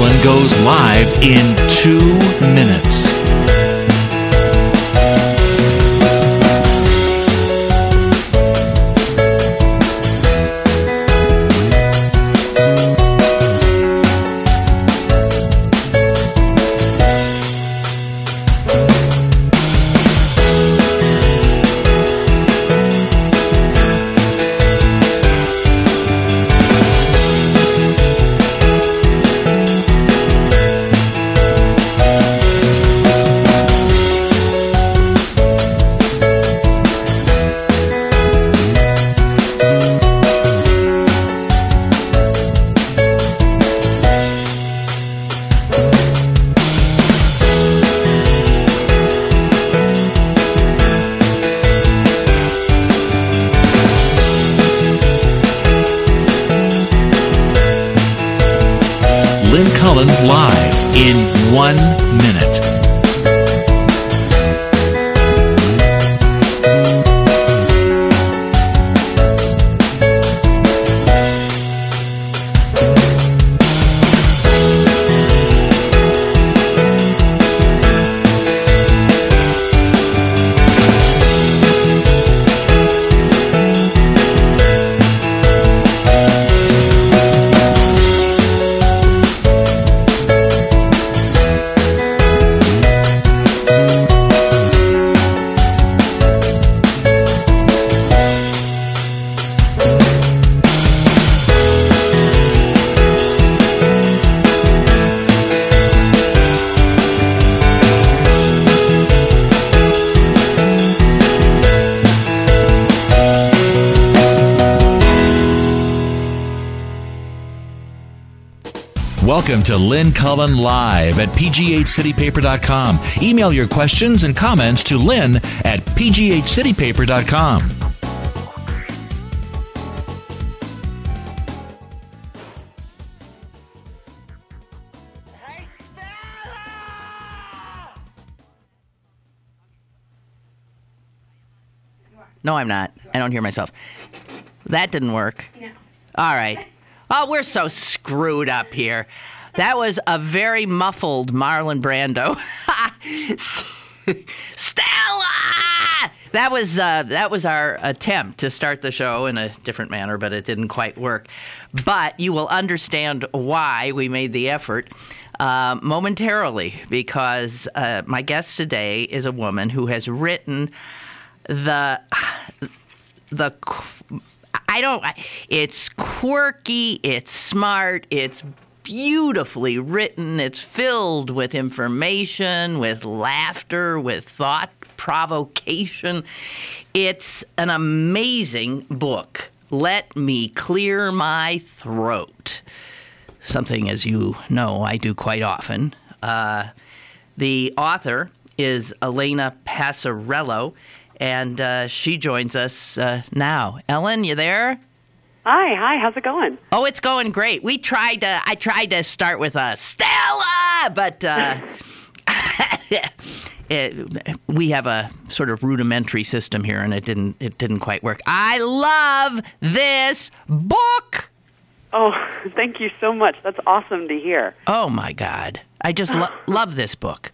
Cullen goes live in 2 minutes. Lynn Cullen live in 1 minute. Welcome to Lynn Cullen Live at pghcitypaper.com. Email your questions and comments to Lynn at pghcitypaper.com. Hey, Stella! No, I'm not. I don't hear myself. That didn't work. No. All right. Oh, we're so screwed up here. That was a very muffled Marlon Brando. Stella! That was our attempt to start the show in a different manner, but it didn't quite work. But you will understand why we made the effort momentarily, because my guest today is a woman who has written it's quirky, it's smart, it's beautifully written, it's filled with information, with laughter, with thought provocation. It's an amazing book. Let me clear my throat. Something, as you know, I do quite often. The author is Elena Passarello, and she joins us now. Ellen, you there? Hi, how's it going? Oh, it's going great. I tried to start with Stella, but we have a sort of rudimentary system here, and it didn't quite work. I love this book. Oh, thank you so much. That's awesome to hear. Oh my God, I just love this book.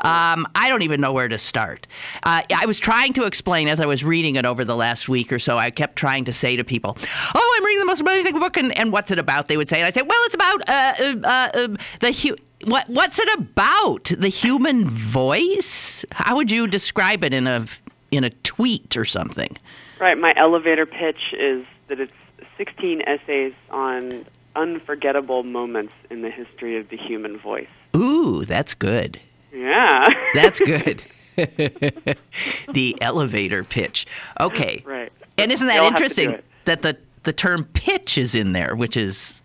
I don't even know where to start. I was trying to explain as I was reading it over the last week or so. I kept trying to say to people, "Oh, I'm reading the most amazing book," and what's it about? They would say, and I say, "Well, it's about what's it about? The human voice? How would you describe it in a tweet or something?" Right. My elevator pitch is that it's 16 essays on unforgettable moments in the history of the human voice. Ooh, that's good. Yeah. That's good. The elevator pitch. Okay. Right. And isn't that interesting that the term pitch is in there, which is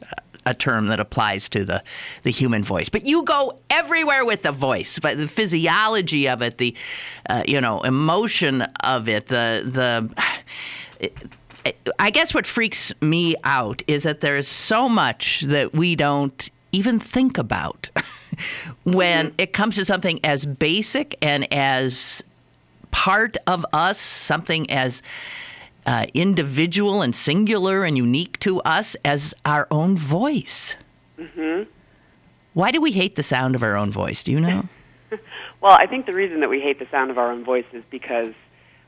a term that applies to the human voice. But you go everywhere with the voice, but the physiology of it, the emotion of it, I guess what freaks me out is that there's so much that we don't even think about when it comes to something as basic and as part of us, something as individual and singular and unique to us as our own voice. Mm-hmm. Why do we hate the sound of our own voice? Do you know? Well, I think the reason that we hate the sound of our own voice is because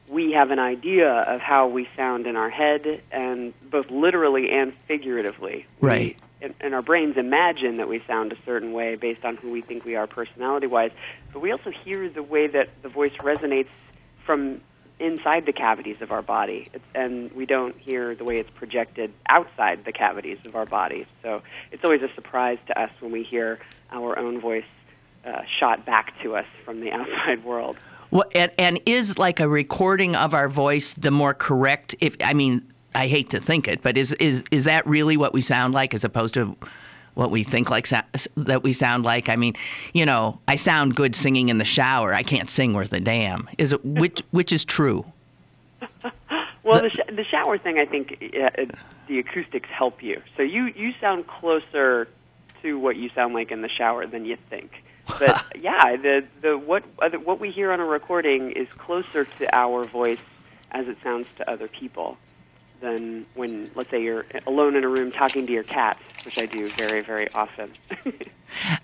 we have an idea of how we sound in our head, and both literally and figuratively. Right. And our brains imagine that we sound a certain way based on who we think we are personality-wise, but we also hear the way that the voice resonates from inside the cavities of our body, and we don't hear the way it's projected outside the cavities of our bodies. So it's always a surprise to us when we hear our own voice shot back to us from the outside world. Well, and is like a recording of our voice the more correct? I hate to think it, but is that really what we sound like, as opposed to what we think that we sound like? I mean, I sound good singing in the shower. I can't sing worth a damn. Is it which is true? Well, the shower thing, I think the acoustics help you. So you sound closer to what you sound like in the shower than you think. But yeah, what we hear on a recording is closer to our voice as it sounds to other people than when, let's say, you're alone in a room talking to your cat, which I do very, very often.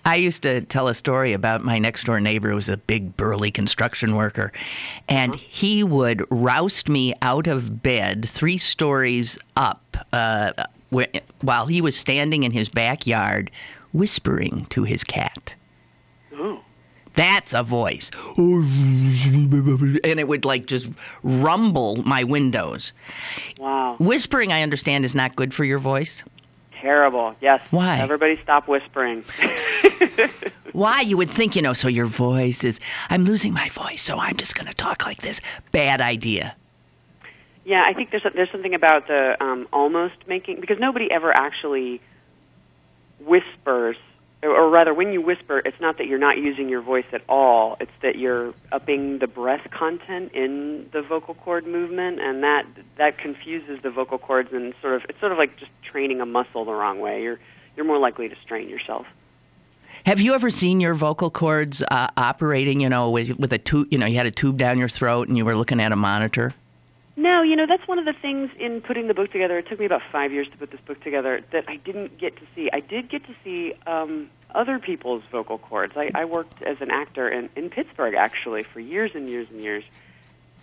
I used to tell a story about my next-door neighbor who was a big, burly construction worker, and he would roust me out of bed 3 stories up while he was standing in his backyard whispering to his cat. Oh. That's a voice. And it would just rumble my windows. Wow. Whispering, I understand, is not good for your voice. Terrible. Yes. Why? Everybody stop whispering. Why? You would think, so your voice is, I'm losing my voice, so I'm just going to talk like this. Bad idea. Yeah, I think there's something about the almost making, because nobody ever actually whispers. Or rather, when you whisper, it's not that you're not using your voice at all. It's that you're upping the breath content in the vocal cord movement, and that confuses the vocal cords, and it's sort of like just training a muscle the wrong way. You're more likely to strain yourself. Have you ever seen your vocal cords operating? With a tube. You had a tube down your throat, and you were looking at a monitor. No, that's one of the things in putting the book together. It took me about 5 years to put this book together that I didn't get to see. I did get to see other people's vocal cords. I worked as an actor in Pittsburgh, actually, for years and years and years.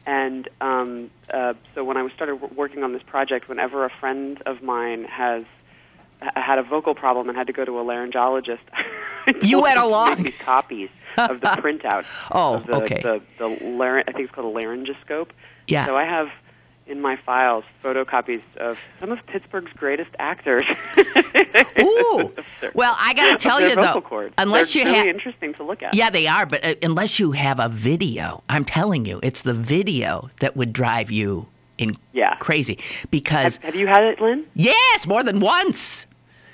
And so when I started working on this project, whenever a friend of mine had a vocal problem and had to go to a laryngologist, you went along. Make me copies of the printout. Of okay. I think it's called a laryngoscope. Yeah. So I have in my files photocopies of some of Pittsburgh's greatest actors. Ooh. Well, I got to tell you, though, unless they're you really interesting to look at. Yeah, they are, but unless you have a video, I'm telling you, it's the video that would drive you crazy. Because have you had it, Lynn? Yes, more than once.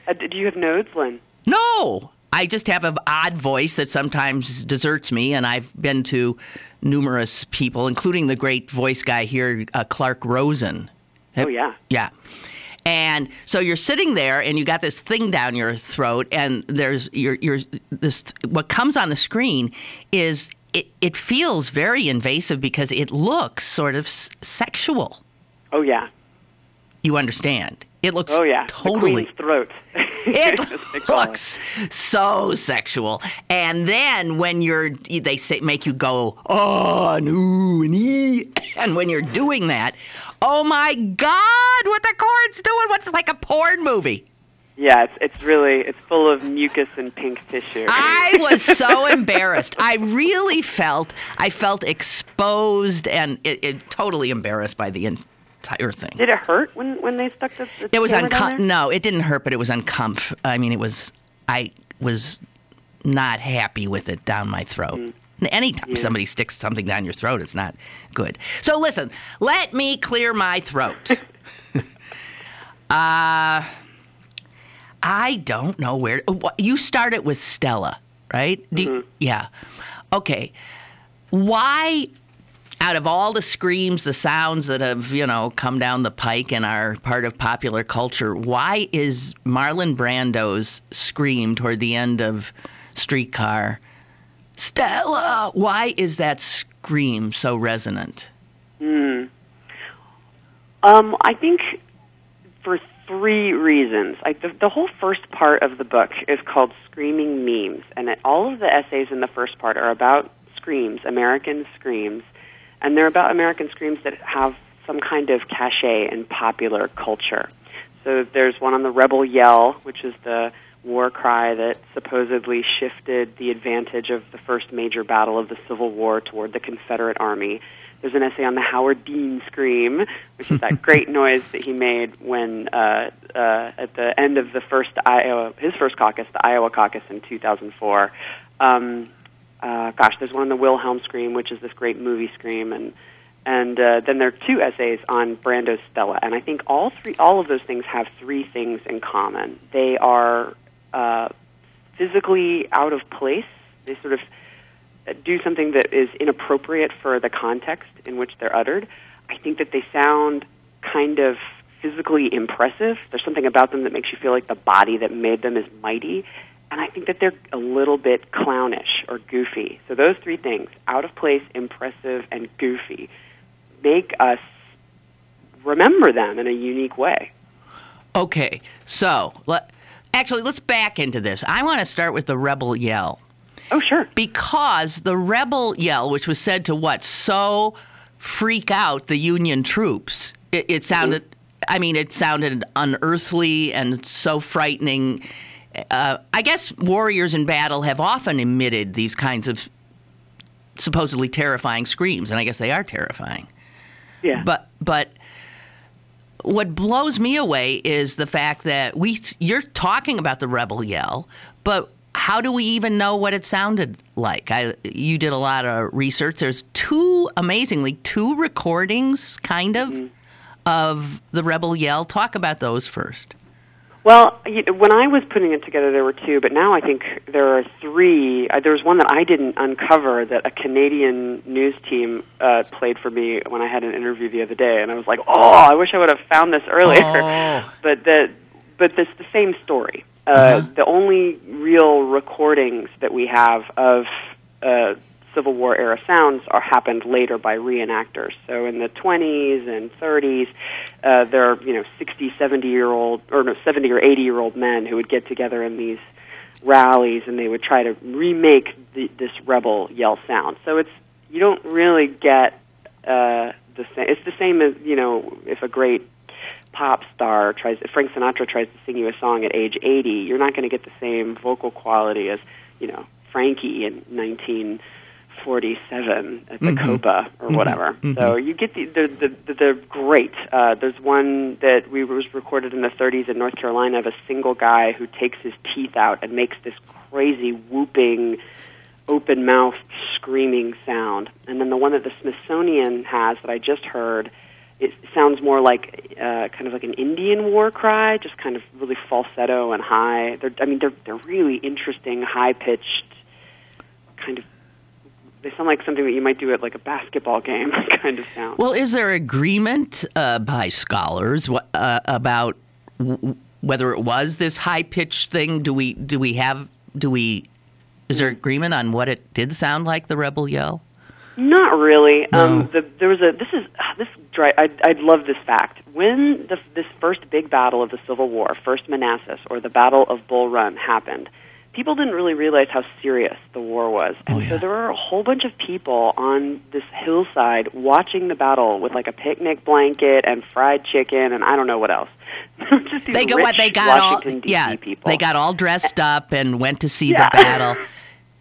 Do you have nodes, Lynn? No. I just have an odd voice that sometimes deserts me, and I've been to numerous people, including the great voice guy here, Clark Rosen. Oh, yeah. Yeah. And so you're sitting there, and you got this thing down your throat, and there's this. What comes on the screen is it feels very invasive because it looks sort of sexual. Oh, yeah. You understand? It looks The totally queen's throat. It looks so sexual. And then when they make you go, oh, and ooh, and ee. And when you're doing that, oh my God, what the cord's doing? What's like a porn movie? Yeah, it's full of mucus and pink tissue. I was so embarrassed. I really felt exposed and totally embarrassed by the entire thing. Did it hurt when they stuck the It was No, it didn't hurt, but it was uncomfortable. I mean, I was not happy with it down my throat. Mm. Anytime somebody sticks something down your throat, it's not good. So listen, let me clear my throat. I don't know where. You started with Stella, right? Yeah. Okay. Why, out of all the screams, the sounds that have, come down the pike and are part of popular culture, why is Marlon Brando's scream toward the end of Streetcar, Stella? Why is that scream so resonant? I think for three reasons. The whole first part of the book is called Screaming Memes, and all of the essays in the first part are about screams, American screams, and they're about American screams that have some kind of cachet in popular culture. So there's one on the rebel yell, which is the war cry that supposedly shifted the advantage of the first major battle of the Civil War toward the Confederate Army. There's an essay on the Howard Dean scream, which is that great noise that he made when at the end of his first caucus, the Iowa caucus in 2004. There's one on the Wilhelm scream, which is this great movie scream, and then there are two essays on Brando's Stella. And I think all of those things have three things in common. They are physically out of place. They sort of do something that is inappropriate for the context in which they're uttered. I think that they sound kind of physically impressive. There's something about them that makes you feel like the body that made them is mighty. And I think that they're a little bit clownish or goofy. So those three things, out of place, impressive, and goofy, make us remember them in a unique way. Okay, so let's back into this. I want to start with the rebel yell. Oh, sure. Because the rebel yell, which was said to so freak out the Union troops, it sounded, it sounded unearthly and so frightening. I guess warriors in battle have often emitted these kinds of supposedly terrifying screams, and I guess they are terrifying. Yeah. But what blows me away is the fact that you're talking about the rebel yell, but how do we even know what it sounded like? You did a lot of research. There's two recordings, kind of, of the rebel yell. Talk about those first. Well, when I was putting it together, there were two, but now I think there are three. There was one that I didn't uncover that a Canadian news team played for me when I had an interview the other day, and I was like, I wish I would have found this earlier. Oh. But it's the same story. The only real recordings that we have of Civil War era sounds happened later by reenactors. So in the 20s and 30s, there are 60, 70 or 80-year-old men who would get together in these rallies, and they would try to remake this rebel yell sound. So you don't really get the same. It's the same as if a great pop star Frank Sinatra tries to sing you a song at age 80, you're not going to get the same vocal quality as Frankie in 1947 at the Copa or whatever. So you get they're great. There's one that was recorded in the 30s in North Carolina of a single guy who takes his teeth out and makes this crazy whooping, open-mouthed, screaming sound. And then the one that the Smithsonian has that I just heard, it sounds more like kind of like an Indian war cry, just kind of really falsetto and high. They're really interesting, high-pitched kind of. They sound like something that you might do at like a basketball game kind of sound. Well, is there agreement by scholars about whether it was this high-pitched thing? Is there agreement on what it did sound like, the rebel yell? Not really. No. There was I'd love this fact. When this first big battle of the Civil War, First Manassas, or the Battle of Bull Run happened, people didn't really realize how serious the war was. And so there were a whole bunch of people on this hillside watching the battle with like a picnic blanket and fried chicken and I don't know what else. Just these Washington, D.C. people. They got all dressed up and went to see the battle.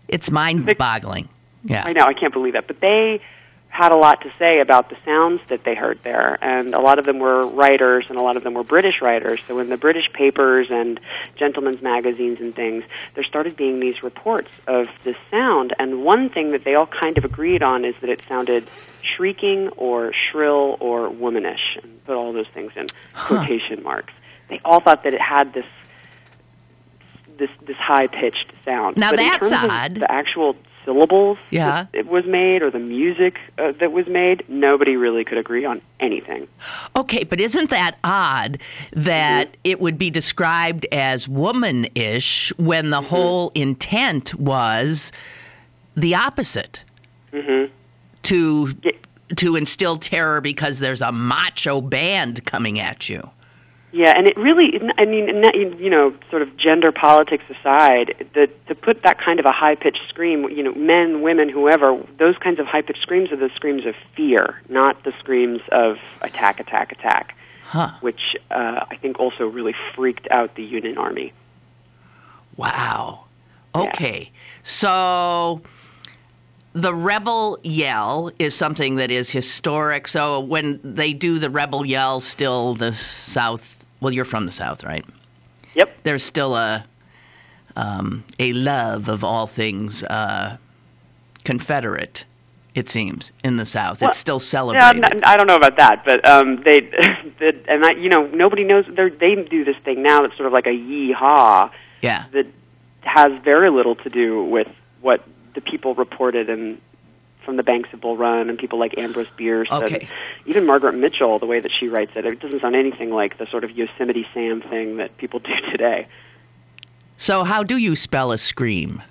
It's mind-boggling. Yeah, I know. I can't believe that. But they had a lot to say about the sounds that they heard there, and a lot of them were writers, and a lot of them were British writers. So in the British papers and gentlemen's magazines and things, there started being these reports of this sound, and one thing that they all kind of agreed on is that it sounded shrieking or shrill or womanish, and put all those things in quotation marks. They all thought that it had this high-pitched sound. Now but that's in terms odd. Of the actual syllables that it was made or the music that was made, nobody really could agree on anything. Okay, but isn't that odd that it would be described as womanish when the whole intent was the opposite? To instill terror because there's a macho band coming at you. Yeah, and it really, I mean, you know, sort of gender politics aside, to put that kind of a high-pitched scream, you know, men, women, whoever, those kinds of high-pitched screams are the screams of fear, not the screams of attack, attack, attack, which I think also really freaked out the Union Army. Wow. Okay. So the rebel yell is something that is historic. So when they do the rebel yell, still the South, well, you're from the South, right? Yep. There's still a love of all things Confederate, it seems, in the South. Well, it's still celebrated. Yeah, I don't know about that, but you know, nobody knows. They do this thing now that's sort of like a yee-haw. Yeah. That has very little to do with what the people reported from the banks of Bull Run and people like Ambrose Bierce and even Margaret Mitchell, the way that she writes it. It doesn't sound anything like the sort of Yosemite Sam thing that people do today. So how do you spell a scream?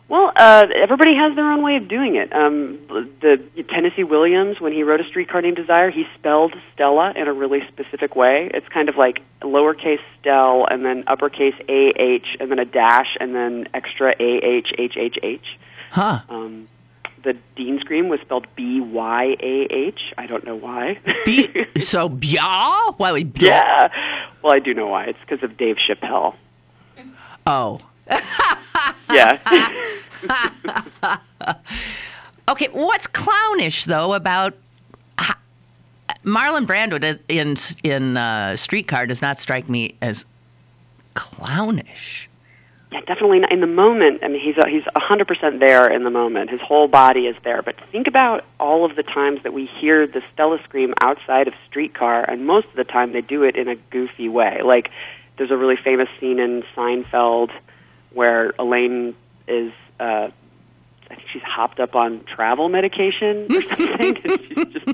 Well, everybody has their own way of doing it. The Tennessee Williams, when he wrote A Streetcar Named Desire, he spelled Stella in a really specific way. It's kind of like lowercase Stell and then uppercase A-H and then a dash and then extra A-H, H-H-H. Huh. The Dean Scream was spelled B-Y-A-H. I don't know why. So, bya? Why? Yeah. Well, I do know why. It's because of Dave Chappelle. Oh. Yeah. Okay, what's clownish, though, about Marlon Brando in Streetcar does not strike me as clownish. Yeah, definitely not. In the moment, I mean, he's 100% there in the moment. His whole body is there. But think about all of the times that we hear the Stella scream outside of Streetcar, and most of the time they do it in a goofy way. Like, there's a really famous scene in Seinfeld where Elaine is, I think she's hopped up on travel medication or something, and she's just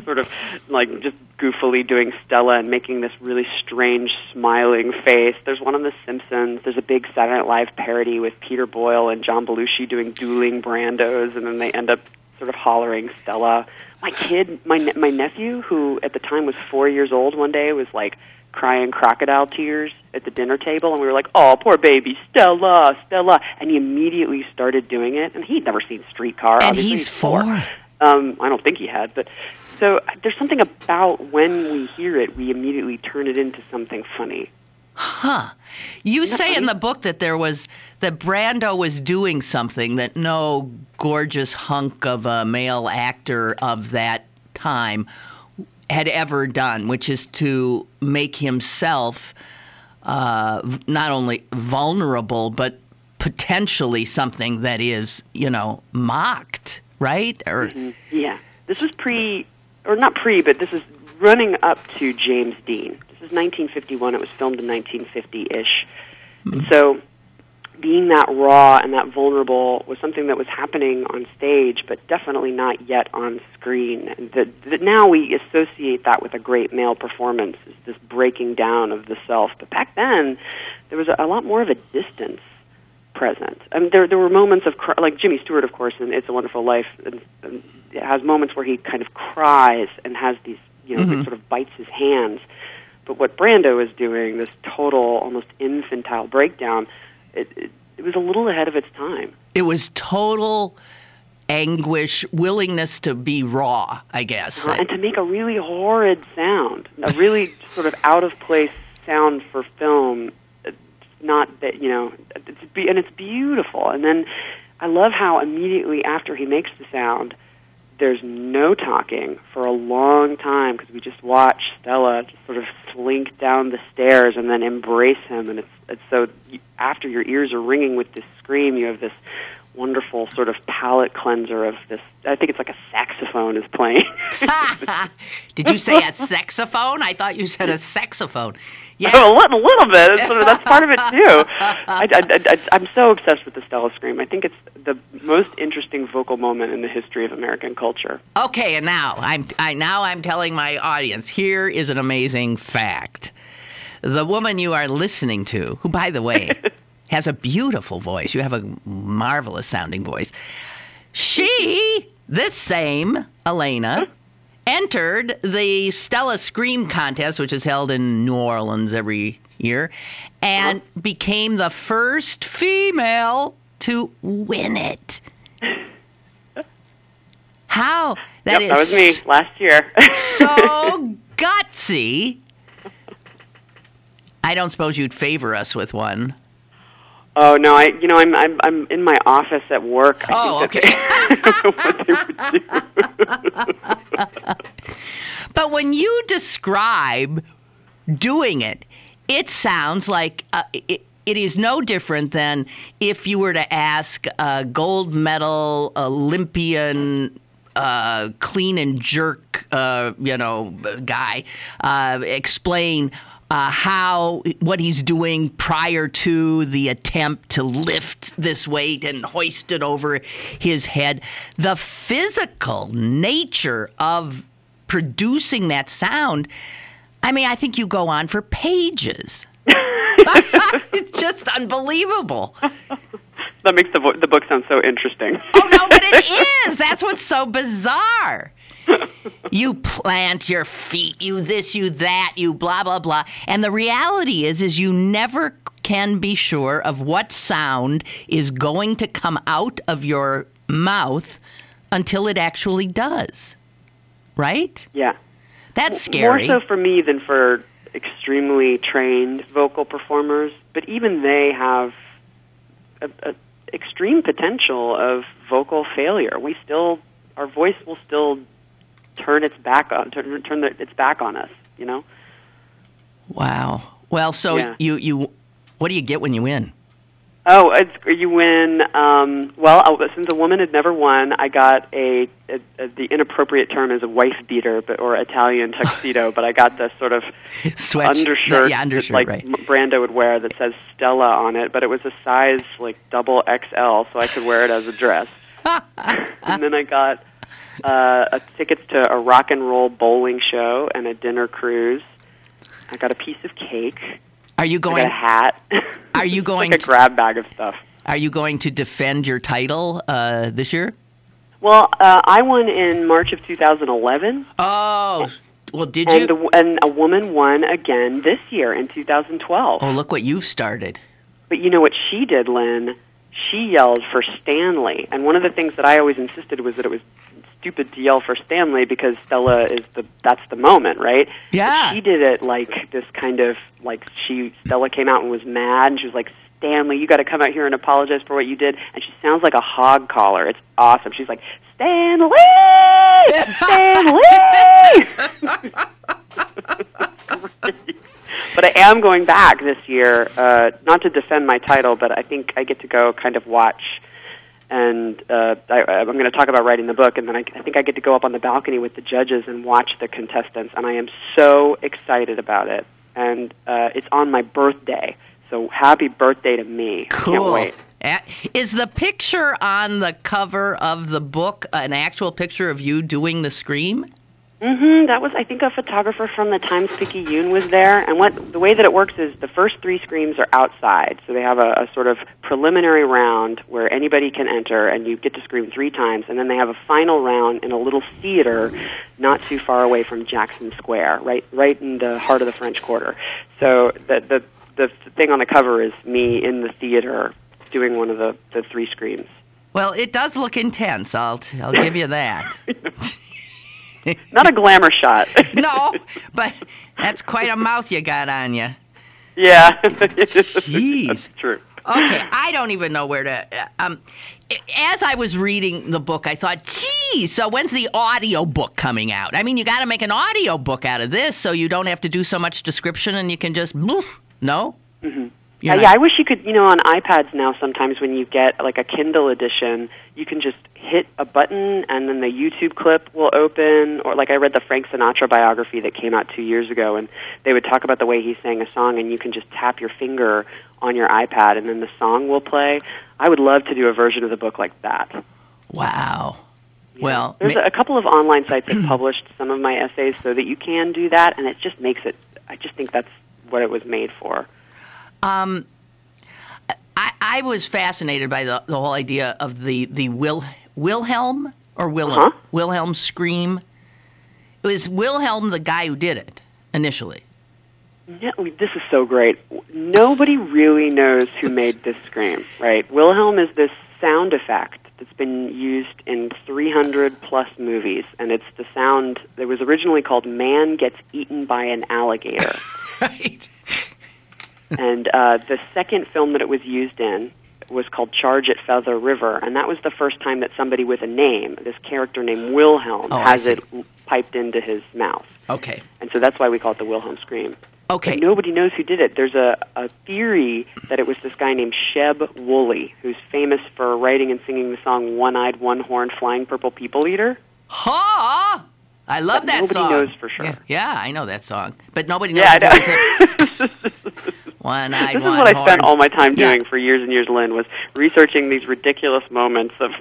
sort of like just goofily doing Stella and making this really strange smiling face. There's one on The Simpsons. There's a big Saturday Night Live parody with Peter Boyle and John Belushi doing dueling Brandos, and then they end up sort of hollering Stella. My kid, my nephew, who at the time was 4 years old, one day was like crying crocodile tears at the dinner table, and we were like, "Oh, poor baby, Stella, Stella," and he immediately started doing it, and he'd never seen Streetcar. And obviously. he's 4? I don't think he had, but so there's something about when we hear it, we immediately turn it into something funny. Huh. You say in the book that that Brando was doing something that no gorgeous hunk of a male actor of that time had ever done, which is to make himself not only vulnerable, but potentially something that is, mocked, right? Or Yeah. This is but this is running up to James Dean. This is 1951. It was filmed in 1950-ish. And so being that raw and that vulnerable was something that was happening on stage, but definitely not yet on screen. And that now we associate that with a great male performance, is this breaking down of the self. But back then, there was a lot more of a distance present. I mean, there were moments of, like Jimmy Stewart, of course, in It's a Wonderful Life, and it has moments where he kind of cries and has these, sort of bites his hands. But what Brando is doing, this total, almost infantile breakdown, it was a little ahead of its time. It was total anguish, willingness to be raw, I guess. And to make a really horrid sound, a really sort of out-of-place sound for film. Not that, and it's beautiful. And then I love how immediately after he makes the sound, there's no talking for a long time, because we just watch Stella just sort of slink down the stairs and then embrace him. And it's so after your ears are ringing with this scream, you have this wonderful sort of palate cleanser of this. I think it's like a saxophone is playing. Did you say a saxophone? I thought you said a saxophone. Yeah, a little bit. That's part of it too. I'm so obsessed with the Stella scream. I think it's the most interesting vocal moment in the history of American culture. Okay, and now I'm telling my audience, here is an amazing fact. The woman you are listening to, who, by the way, has a beautiful voice. You have a marvelous sounding voice. This same Elena, entered the Stella Scream contest, which is held in New Orleans every year, and became the first female to win it. How? That was me last year. So gutsy. I don't suppose you'd favor us with one. Oh no, I'm in my office at work. Okay. What they would do. But when you describe doing it, it sounds like it is no different than if you were to ask a gold medal Olympian clean and jerk, guy explain what he's doing prior to the attempt to lift this weight and hoist it over his head. The physical nature of producing that sound, I mean, I think you go on for pages. It's just unbelievable. That makes the book sound so interesting. Oh, no, but it is. That's what's so bizarre. You plant your feet, you this, you that, you blah, blah, blah. And the reality is you never can be sure of what sound is going to come out of your mouth until it actually does. Right? Yeah. That's scary. More so for me than for extremely trained vocal performers. But even they have a extreme potential of vocal failure. Our voice will still turn its back on us, you know? Wow. Well, so yeah. you what do you get when you win? Oh, you win. Since a woman had never won, I got the inappropriate term is a wife beater, or Italian tuxedo. But I got this sort of undershirt, undershirt, like right. Brando would wear that says Stella on it. But it was a size like double XL, so I could wear it as a dress. And then I got tickets to a rock and roll bowling show and a dinner cruise. I got a piece of cake. Are you going? I got a hat. Are you going? Like a grab bag of stuff. Are you going to defend your title this year? Well, I won in March of 2011. Oh, well, did you? And a woman won again this year in 2012. Oh, look what you've started. But you know what she did, Lynn? She yelled for Stanley. And one of the things that I always insisted was that it was stupid to yell for Stanley because Stella that's the moment, right? Yeah. But she did it like this kind of, like Stella came out and was mad, and she was like, Stanley, you got to come out here and apologize for what you did. And she sounds like a hog caller. It's awesome. She's like, Stanley! Stanley! But I am going back this year, not to defend my title, but I think I get to go kind of watch. And I'm going to talk about writing the book, and then I think I get to go up on the balcony with the judges and watch the contestants, and I am so excited about it. And it's on my birthday, so happy birthday to me. Cool. I can't wait. Is the picture on the cover of the book an actual picture of you doing the scream? Mm-hmm. That was, I think, a photographer from the Times-Picayune was there. And the way that it works is the first 3 screams are outside. So they have a sort of preliminary round where anybody can enter, and you get to scream 3 times. And then they have a final round in a little theater not too far away from Jackson Square, right in the heart of the French Quarter. So the thing on the cover is me in the theater doing one of the 3 screams. Well, it does look intense. I'll give you that. Not a glamour shot. No, but that's quite a mouth you got on you. Yeah. Jeez. That's true. Okay, I don't even know where to... as I was reading the book, I thought, geez, so when's the audio book coming out? I mean, you got to make an audio book out of this so you don't have to do so much description and you can just... No? Mm-hmm. Yeah, I wish you could, on iPads now sometimes when you get like a Kindle edition, you can just hit a button and then the YouTube clip will open. Or like I read the Frank Sinatra biography that came out 2 years ago, and they would talk about the way he sang a song, and you can just tap your finger on your iPad and then the song will play. I would love to do a version of the book like that. Wow. Yeah. Well, there's a couple of online sites that published some of my essays so that you can do that, and it just makes it, I just think that's what it was made for. I was fascinated by the whole idea of the Wilhelm or Willem Uh-huh. Wilhelm scream. Was Wilhelm the guy who did it initially? No, this is so great. Nobody really knows who made this scream, right? Wilhelm is this sound effect that's been used in 300-plus movies, and it's the sound that was originally called Man Gets Eaten by an Alligator. Right. And the second film that it was used in was called Charge at Feather River, and that was the first time that somebody with a name, this character named Wilhelm, has it piped into his mouth. Okay. And so that's why we call it the Wilhelm scream. Okay. But nobody knows who did it. There's a theory that it was this guy named Sheb Woolley, who's famous for writing and singing the song One-Eyed, One-Horned, Flying Purple People Eater. Ha! I love that song. Nobody knows for sure. Yeah, I know that song. But nobody knows I know. One-eyed, This is what I spent all my time doing for years and years, Lynn, was researching these ridiculous moments of...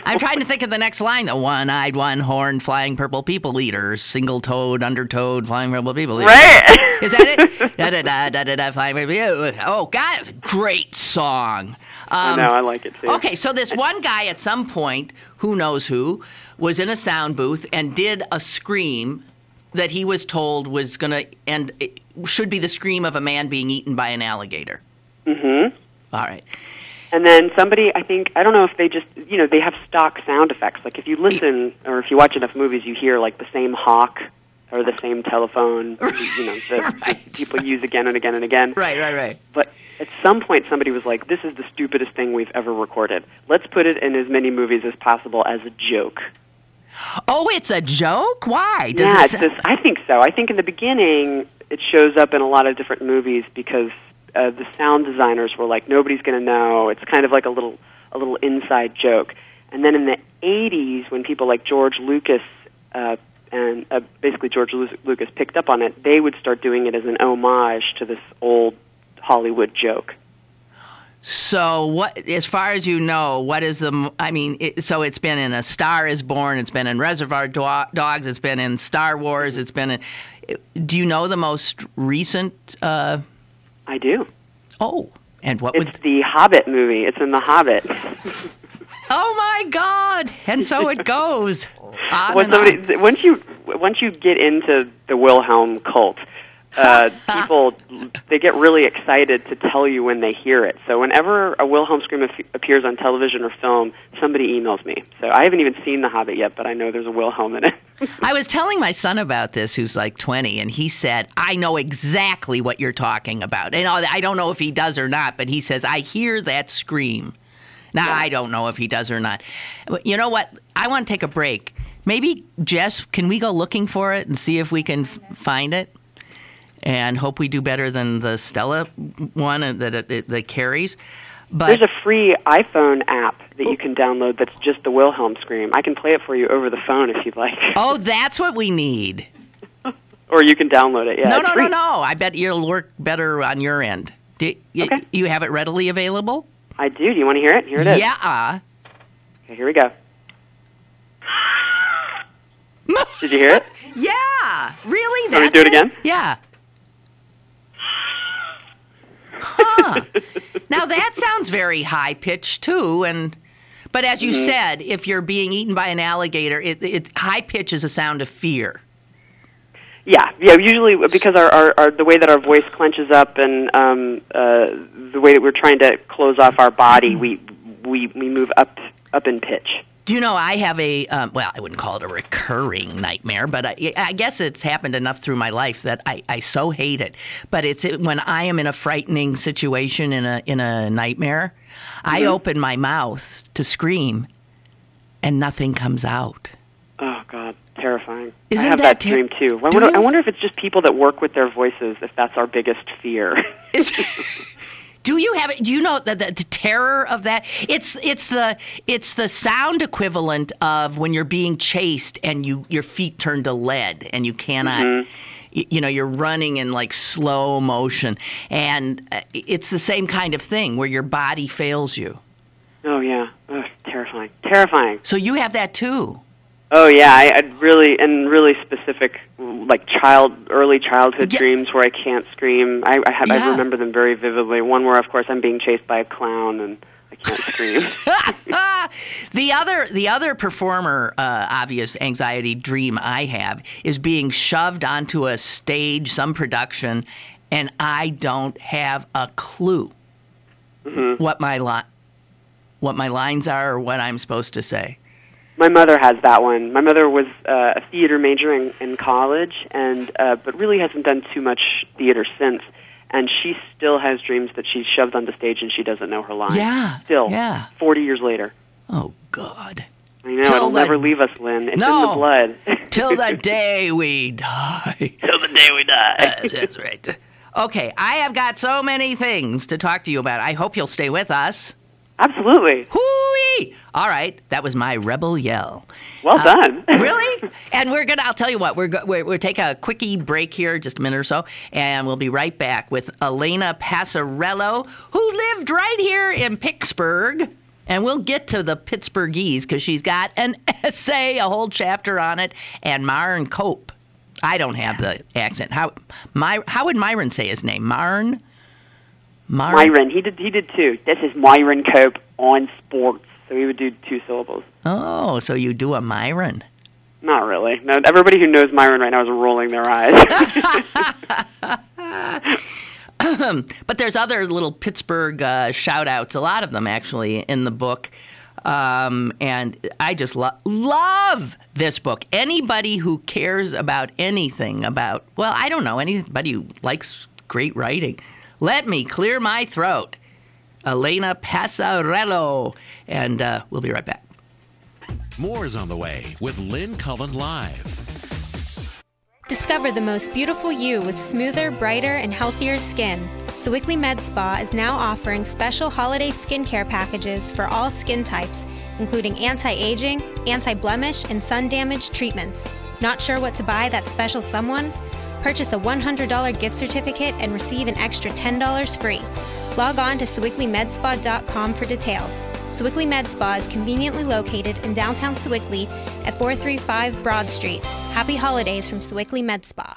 I'm trying to think of the next line. The one-eyed, one-horned, flying purple people eater, single-toed, under-toed, flying purple people eater. Right! Is that it? Da-da-da-da-da-da, flying purple people. Oh, God, it's a great song. I know, I like it, too. Okay, so this one guy at some point, who knows who, was in a sound booth and did a scream that he was told was going to, and it should be the scream of a man being eaten by an alligator. Mm-hmm. All right. And then somebody, I don't know if they just, they have stock sound effects. Like if you listen or if you watch enough movies, you hear like the same hawk or the same telephone, that people use again and again and again. Right. But at some point, somebody was like, this is the stupidest thing we've ever recorded. Let's put it in as many movies as possible as a joke. Oh, it's a joke? Why? I think so. I think in the beginning it shows up in a lot of different movies because the sound designers were like, nobody's going to know. It's kind of like a little inside joke. And then in the 80s, when people like George Lucas and basically George Lucas picked up on it, they would start doing it as an homage to this old Hollywood joke. So, what, as far as you know, what is so it's been in A Star is Born, it's been in Reservoir Dogs, it's been in Star Wars, it's been in... Do you know the most recent... I do. Oh, and what It's the Hobbit movie. It's in The Hobbit. Oh, my God! And so it goes. Once you get into the Wilhelm cult... people, they get really excited to tell you when they hear it. So whenever a Wilhelm scream appears on television or film, somebody emails me. So I haven't even seen The Hobbit yet, but I know there's a Wilhelm in it. I was telling my son about this, who's like 20, and he said, I know exactly what you're talking about. And I don't know if he does or not, but he says, I hear that scream. Now, I don't know if he does or not. You know what? I want to take a break. Maybe, Jess, can we go looking for it and see if we can find it? And hope we do better than the Stella one that carries. But there's a free iPhone app that you can download that's just the Wilhelm scream. I can play it for you over the phone if you'd like. Oh, that's what we need. Or you can download it, yeah. No. I bet it'll work better on your end. Okay. You have it readily available? I do. Do you want to hear it? Here it is. Yeah. Okay, here we go. Did you hear it? Yeah. Really? Want me to do it again? Yeah. Huh. Now that sounds very high pitched too, but as you said, if you're being eaten by an alligator, it high pitch is a sound of fear. Yeah. Usually because our the way that our voice clenches up and the way that we're trying to close off our body, we move up in pitch. Do you know I have I wouldn't call it a recurring nightmare, but I guess it's happened enough through my life that I so hate it. But it's when I am in a frightening situation in a nightmare, I open my mouth to scream, and nothing comes out. Oh, God, terrifying. Isn't I have that dream, too. I wonder if it's just people that work with their voices, if that's our biggest fear. Do you have it? Do you know the terror of that? It's the sound equivalent of when you're being chased and your feet turn to lead and you cannot. You're running in like slow motion, and it's the same kind of thing where your body fails you. Oh yeah, terrifying. So you have that too. Oh yeah, I really specific, like early childhood dreams where I can't scream. I remember them very vividly. One where, of course, I'm being chased by a clown, and I can't scream. The other performer obvious anxiety dream I have is being shoved onto a stage, some production, and I don't have a clue what my lines are or what I'm supposed to say. My mother has that one. My mother was a theater major in college, and but really hasn't done too much theater since. And she still has dreams that she's shoved on the stage and she doesn't know her lines. Yeah. Still. Yeah. 40 years later. Oh, God. I know. It'll never leave us, Lynn. It's in the blood. Till the day we die. Till the day we die. That's right. Okay, I have got so many things to talk to you about. I hope you'll stay with us. Absolutely. Hoo-wee! All right, that was my rebel yell. Well done. Really? And I'll tell you what, we'll take a quickie break here, just a minute or so, and we'll be right back with Elena Passarello, who lived right here in Pittsburgh. And we'll get to the Pittsburghese because she's got an essay, a whole chapter on it, and Myron Cope. I don't have the accent. How would Myron say his name? Myron? He did too. This is Myron Cope on sports. So he would do 2 syllables. Oh, so you do a Myron. Not really. No, everybody who knows Myron right now is rolling their eyes. But there's other little Pittsburgh shout-outs, a lot of them actually, in the book. And I just love this book. Anybody who cares about anything about, well, I don't know, anybody who likes great writing, let me clear my throat. Elena Passarello. And we'll be right back. More is on the way with Lynn Cullen Live. Discover the most beautiful you with smoother, brighter, and healthier skin. Sewickley Med Spa is now offering special holiday skincare packages for all skin types, including anti-aging, anti-blemish, and sun damage treatments. Not sure what to buy that special someone? Purchase a $100 gift certificate and receive an extra $10 free. Log on to SewickleyMedSpa.com for details. Sewickley Med Spa is conveniently located in downtown Sewickley at 435 Broad Street. Happy holidays from Sewickley Med Spa.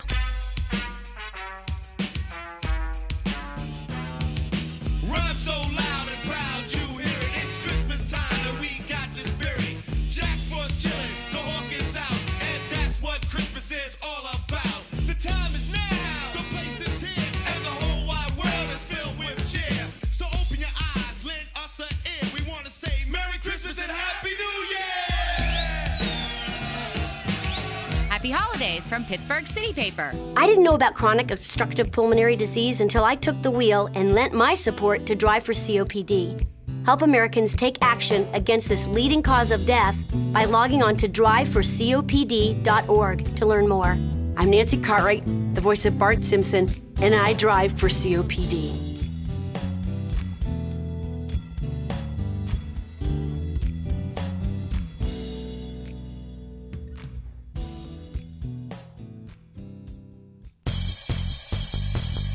Rhyme so loud and proud you hear it. It's Christmas time and we got the spirit. Jack Frost chillin', the hawk is out, and that's what Christmas is all about. The time is now, the place is here, and the whole wide world is filled with cheer. So open your eyes, lend us an ear. We want to say Merry Christmas and Happy New Year! Happy holidays from Pittsburgh City Paper. I didn't know about chronic obstructive pulmonary disease until I took the wheel and lent my support to Drive for COPD. Help Americans take action against this leading cause of death by logging on to driveforcopd.org to learn more. I'm Nancy Cartwright, the voice of Bart Simpson, and I drive for COPD.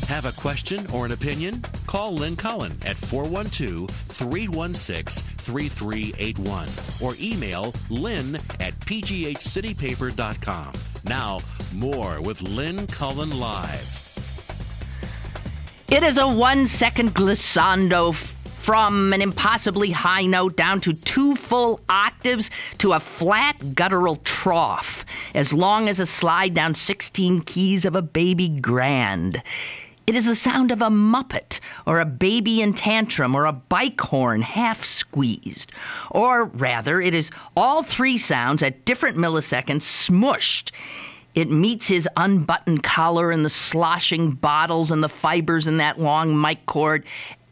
Have a question or an opinion? Call Lynn Cullen at 412-316-3381 or email lynn at pghcitypaper.com. Now, more with Lynn Cullen Live. It is a 1-second glissando from an impossibly high note down to 2 full octaves to a flat guttural trough, as long as a slide down 16 keys of a baby grand. It is the sound of a Muppet, or a baby in tantrum, or a bike horn half squeezed. Or rather, it is all 3 sounds at different milliseconds smushed. It meets his unbuttoned collar and the sloshing bottles and the fibers in that long mic cord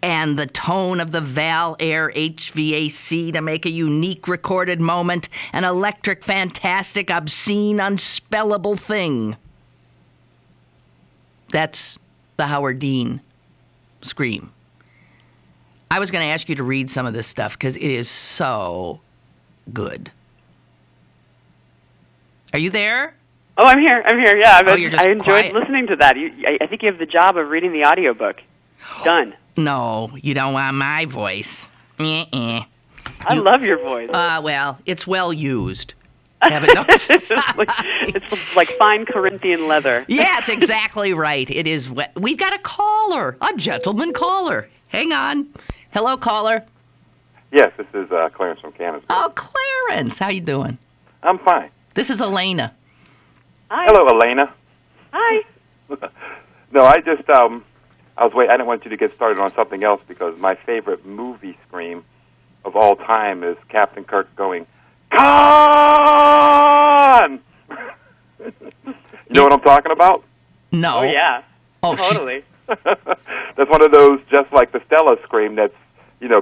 and the tone of the Val Air HVAC to make a unique recorded moment, an electric, fantastic, obscene, unspellable thing. That's the Howard Dean scream. I was going to ask you to read some of this stuff because it is so good. Are you there? Oh, I'm here. Yeah, you're just I enjoyed quiet. Listening to that. I think you have the job of reading the audiobook. Done. No, you don't want my voice. I love your voice. Well, it's well used. Haven't noticed? It's like fine Corinthian leather. Yes, exactly right. It is. We've got a caller, a gentleman caller. Hang on. Hello, caller. Yes, this is Clarence from Canonsburg. Oh, Clarence, how you doing? I'm fine. This is Elena. Hi. Hello, Elena. Hi. No, I just I was waiting. I didn't want you to get started on something else because my favorite movie scream of all time is Captain Kirk going, "Con!" You know what I'm talking about? No. Oh, yeah. Oh, totally. That's one of those, just like the Stella scream, that's,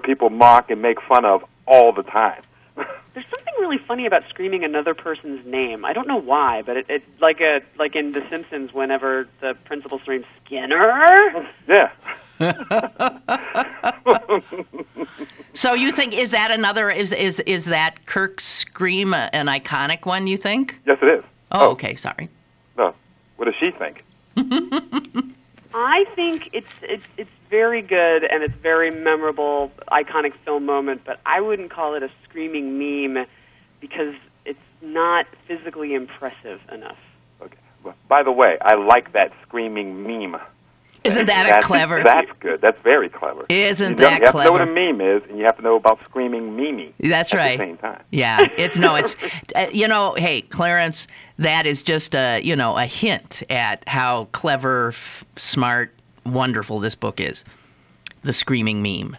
people mock and make fun of all the time. There's something really funny about screaming another person's name. I don't know why, but it like in The Simpsons, whenever the principal screams Skinner. Yeah. So you think is that that Kirk's scream an iconic one? You think? Yes, it is. Oh, okay. Sorry. No. What does she think? I think it's very good and it's very memorable, iconic film moment. But I wouldn't call it a screaming meme because it's not physically impressive enough. Okay. Well, by the way, I like that screaming meme. Isn't that clever? That's good. That's very clever. Isn't that clever? You have to know what a meme is, and you have to know about screaming Mimi. That's right. At the same time. Yeah. It's hey, Clarence, that is just a hint at how clever, smart, wonderful this book is. The screaming meme.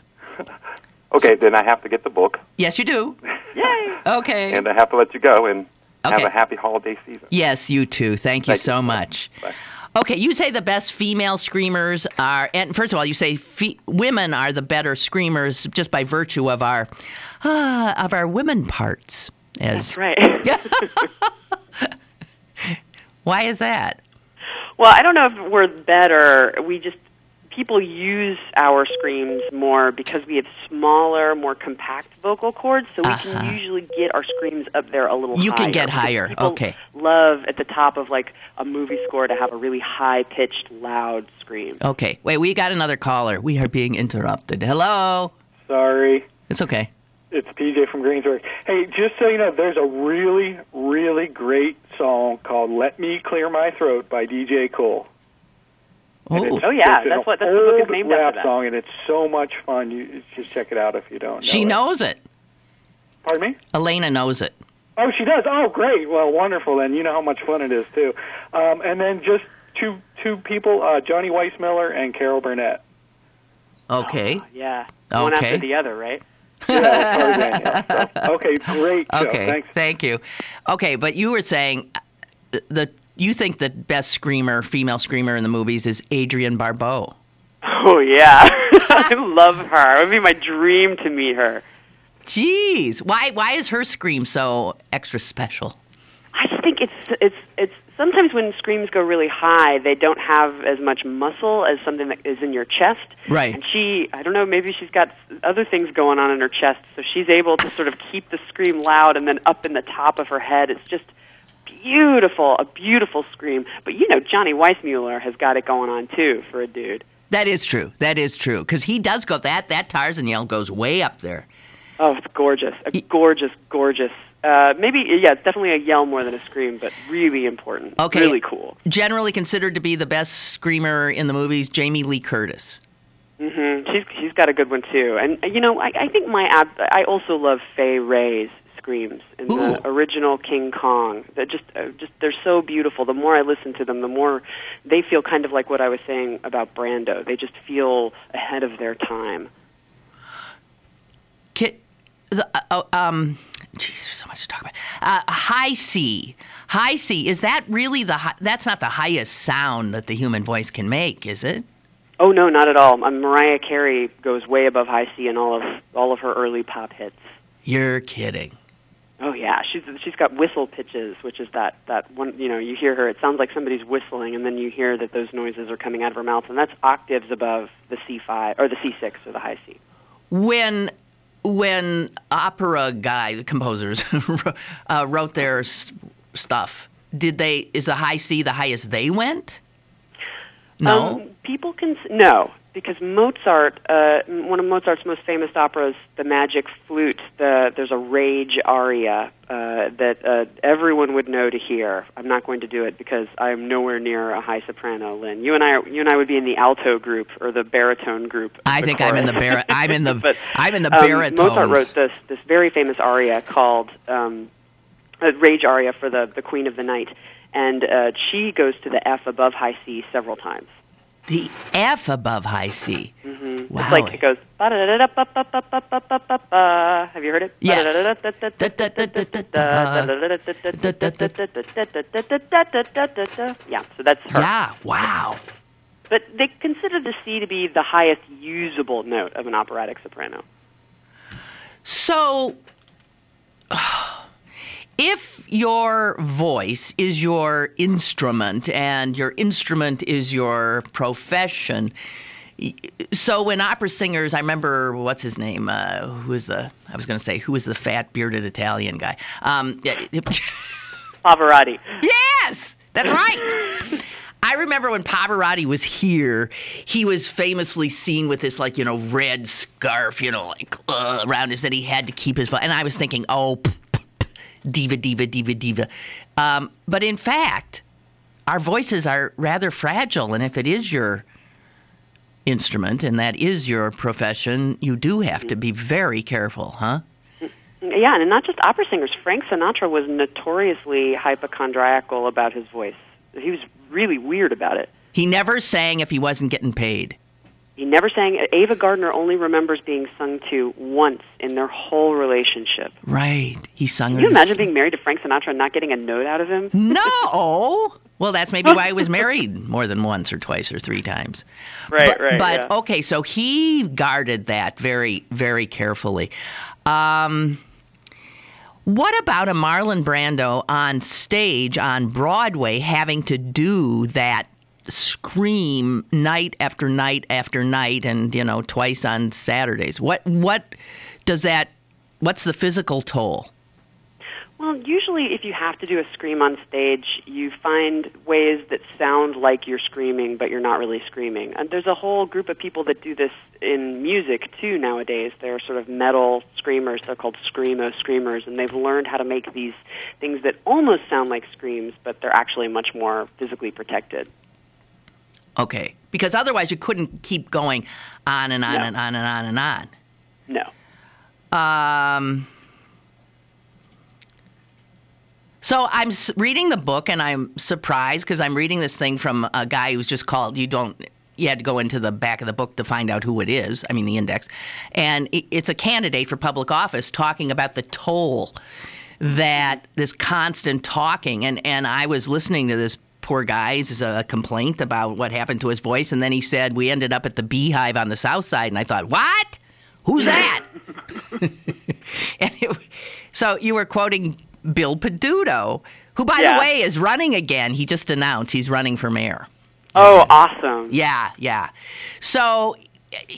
Okay, then I have to get the book. Yes, you do. Yay! Okay. And I have to let you go and have Okay. a happy holiday season. Yes, you too. Thank you so much. Bye. Okay, you say the best female screamers are, and first of all, you say women are the better screamers just by virtue of our women parts. That's right. Why is that? Well, I don't know if we're better. People use our screams more because we have smaller, more compact vocal cords, so we can usually get our screams up there a little higher. You can get higher, People okay. love at the top of like a movie score to have a really high-pitched, loud scream. Okay, wait, we got another caller. We are being interrupted. Hello? Sorry. It's okay. It's PJ from Greensburg. Hey, just so you know, there's a really, really great song called "Let Me Clear My Throat" by DJ Cole. Oh, yeah, that's what the book is named rap after that. song, and it's so much fun. You just check it out if you don't know she it. knows it. Pardon me? Elena knows it. Oh, she does? Oh, great. Well, wonderful, then. You know how much fun it is, too. And then just two people, Johnny Weissmiller and Carol Burnett. Okay. Yeah, Okay. one after the other, right? Yeah, so, okay, great show. Okay, Thanks. thank you. Okay, but you were saying you think the best female screamer in the movies is Adrienne Barbeau. Oh, yeah. I love her. It would be my dream to meet her. Jeez. Why is her scream so extra special? I just think it's sometimes when screams go really high, they don't have as much muscle as something that is in your chest. Right. And I don't know, maybe she's got other things going on in her chest, so she's able to sort of keep the scream loud and then up in the top of her head. It's just a beautiful scream. But Johnny Weissmuller has got it going on too for a dude. That is true. Because he does go, that Tarzan yell goes way up there. Oh, it's gorgeous. Gorgeous. It's definitely a yell more than a scream, but really important. Okay. Really cool. Generally considered to be the best screamer in the movies, Jamie Lee Curtis. Mm-hmm. She's got a good one too. And I think I also love Fay Wray's screams in the original King Kong. They're they're so beautiful. The more I listen to them, the more they feel kind of like what I was saying about Brando. They just feel ahead of their time. Jeez, there's so much to talk about. High C. Is that really that's not the highest sound that the human voice can make, is it? Oh no, not at all. Mariah Carey goes way above high C in all of her early pop hits. You're kidding. Oh yeah, she's got whistle pitches, which is that one. You hear her. It sounds like somebody's whistling, and then you hear that those noises are coming out of her mouth, and that's octaves above the C5 or the C6 or the high C. When opera composers wrote their stuff, is the high C the highest they went? No. No. because Mozart, one of Mozart's most famous operas, The Magic Flute, there's a rage aria that everyone would know to hear. I'm not going to do it because I'm nowhere near a high soprano, Lynn. You and I would be in the alto group or the baritone group. I think I'm in the I'm in the but, baritone. Mozart wrote this very famous aria called Rage aria for the Queen of the Night, and she goes to the F above high C several times. The F above high C. Mm-hmm. Wow. It's like it goes. Have you heard it? Yes. Yeah, so that's her. Yeah, wow. But they consider the C to be the highest usable note of an operatic soprano. So, if your voice is your instrument and your instrument is your profession, so when opera singers, I remember, what's his name? Who was the fat bearded Italian guy? Pavarotti. Yes, that's right. I remember when Pavarotti was here, he was famously seen with this, red scarf, around his, that he had to keep his voice. And I was thinking, diva. But in fact, our voices are rather fragile. And if it is your instrument and that is your profession, you do have to be very careful, huh? Yeah, and not just opera singers. Frank Sinatra was notoriously hypochondriacal about his voice. He was really weird about it. He never sang if he wasn't getting paid. He never sang. Ava Gardner only remembers being sung to once in their whole relationship. Right. He sung her. Can you imagine being married to Frank Sinatra and not getting a note out of him? No! Well, that's maybe why he was married more than once or twice or three times. Right. But yeah. Okay, so he guarded that very, very carefully. What about a Marlon Brando on stage on Broadway having to do that scream night after night after night and, twice on Saturdays? What's the physical toll? Well, usually if you have to do a scream on stage, you find ways that sound like you're screaming, but you're not really screaming. And there's a whole group of people that do this in music, too, nowadays. They're sort of metal screamers. They're called screamo screamers, and they've learned how to make these things that almost sound like screams, but they're actually much more physically protected. Okay, because otherwise you couldn't keep going on and on and on and on and on. No. So I'm reading the book, and I'm surprised because I'm reading this thing from a guy who's just called, you had to go into the back of the book to find out who it is, the index, and it's a candidate for public office talking about the toll that this constant talking, and I was listening to this poor guy's complaint about what happened to his voice, and then he said, we ended up at the Beehive on the South Side, and I thought, what? Who's that? So you were quoting Bill Peduto, who, by the way, is running again. He just announced he's running for mayor. Oh, awesome. Yeah. So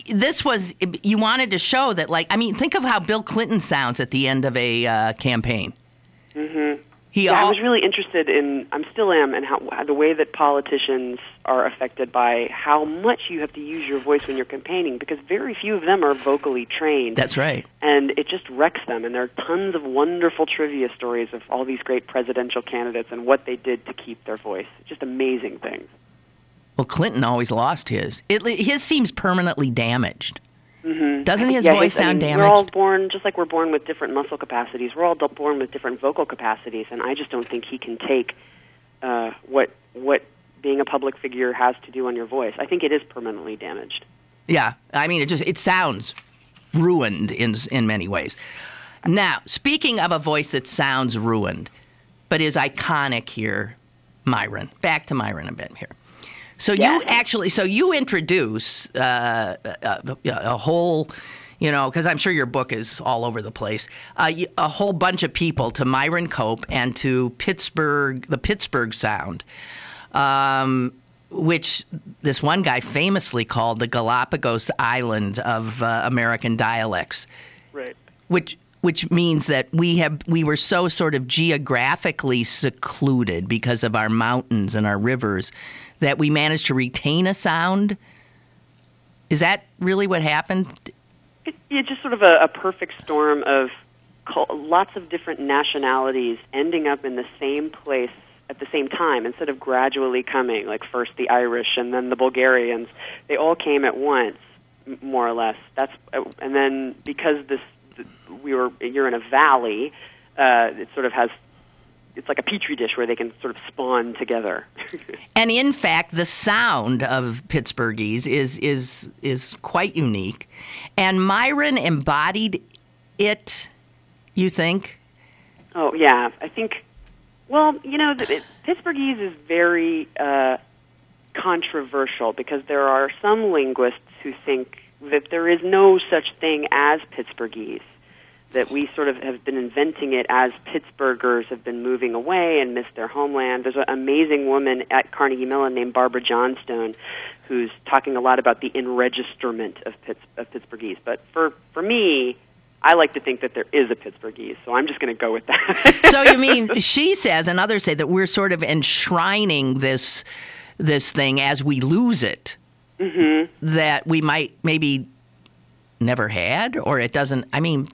this was, you wanted to show that, think of how Bill Clinton sounds at the end of a campaign. Mm-hmm. I was really interested in, still am, in how the way that politicians are affected by how much you have to use your voice when you're campaigning, because very few of them are vocally trained. That's right. And it just wrecks them. And there are tons of wonderful trivia stories of all these great presidential candidates and what they did to keep their voice. Just amazing things. Well, Clinton always lost his. His seems permanently damaged. Mm-hmm. Doesn't his voice sound damaged? We're all born, just like we're born with different muscle capacities, we're all born with different vocal capacities, and I just don't think he can take what being a public figure has to do on your voice. I think it is permanently damaged. Yeah, it sounds ruined in many ways. Now, speaking of a voice that sounds ruined, but is iconic here, Myron. Back to Myron a bit here. So you introduce a whole, because I'm sure your book is all over the place, a whole bunch of people to Myron Cope and to Pittsburgh, the Pittsburgh sound, which this one guy famously called the Galapagos Island of American dialects. Right. Which means that we were so sort of geographically secluded because of our mountains and our rivers that we managed to retain a sound. Is that really what happened? It's just sort of a perfect storm of lots of different nationalities ending up in the same place at the same time instead of gradually coming, like first the Irish and then the Bulgarians. They all came at once, more or less. And then because you're in a valley, it sort of has. It's like a petri dish where they can sort of spawn together. And in fact, the sound of Pittsburghese is quite unique. And Myron embodied it, you think? Oh, yeah. I think, well, Pittsburghese is very controversial because there are some linguists who think that there is no such thing as Pittsburghese, that we sort of have been inventing it as Pittsburghers have been moving away and missed their homeland. There's an amazing woman at Carnegie Mellon named Barbara Johnstone who's talking a lot about the enregisterment of Pittsburghese. But for me, I like to think that there is a Pittsburghese, so I'm just going to go with that. So you mean, she says, and others say, that we're sort of enshrining this thing as we lose it, that we might maybe never had, or it doesn't,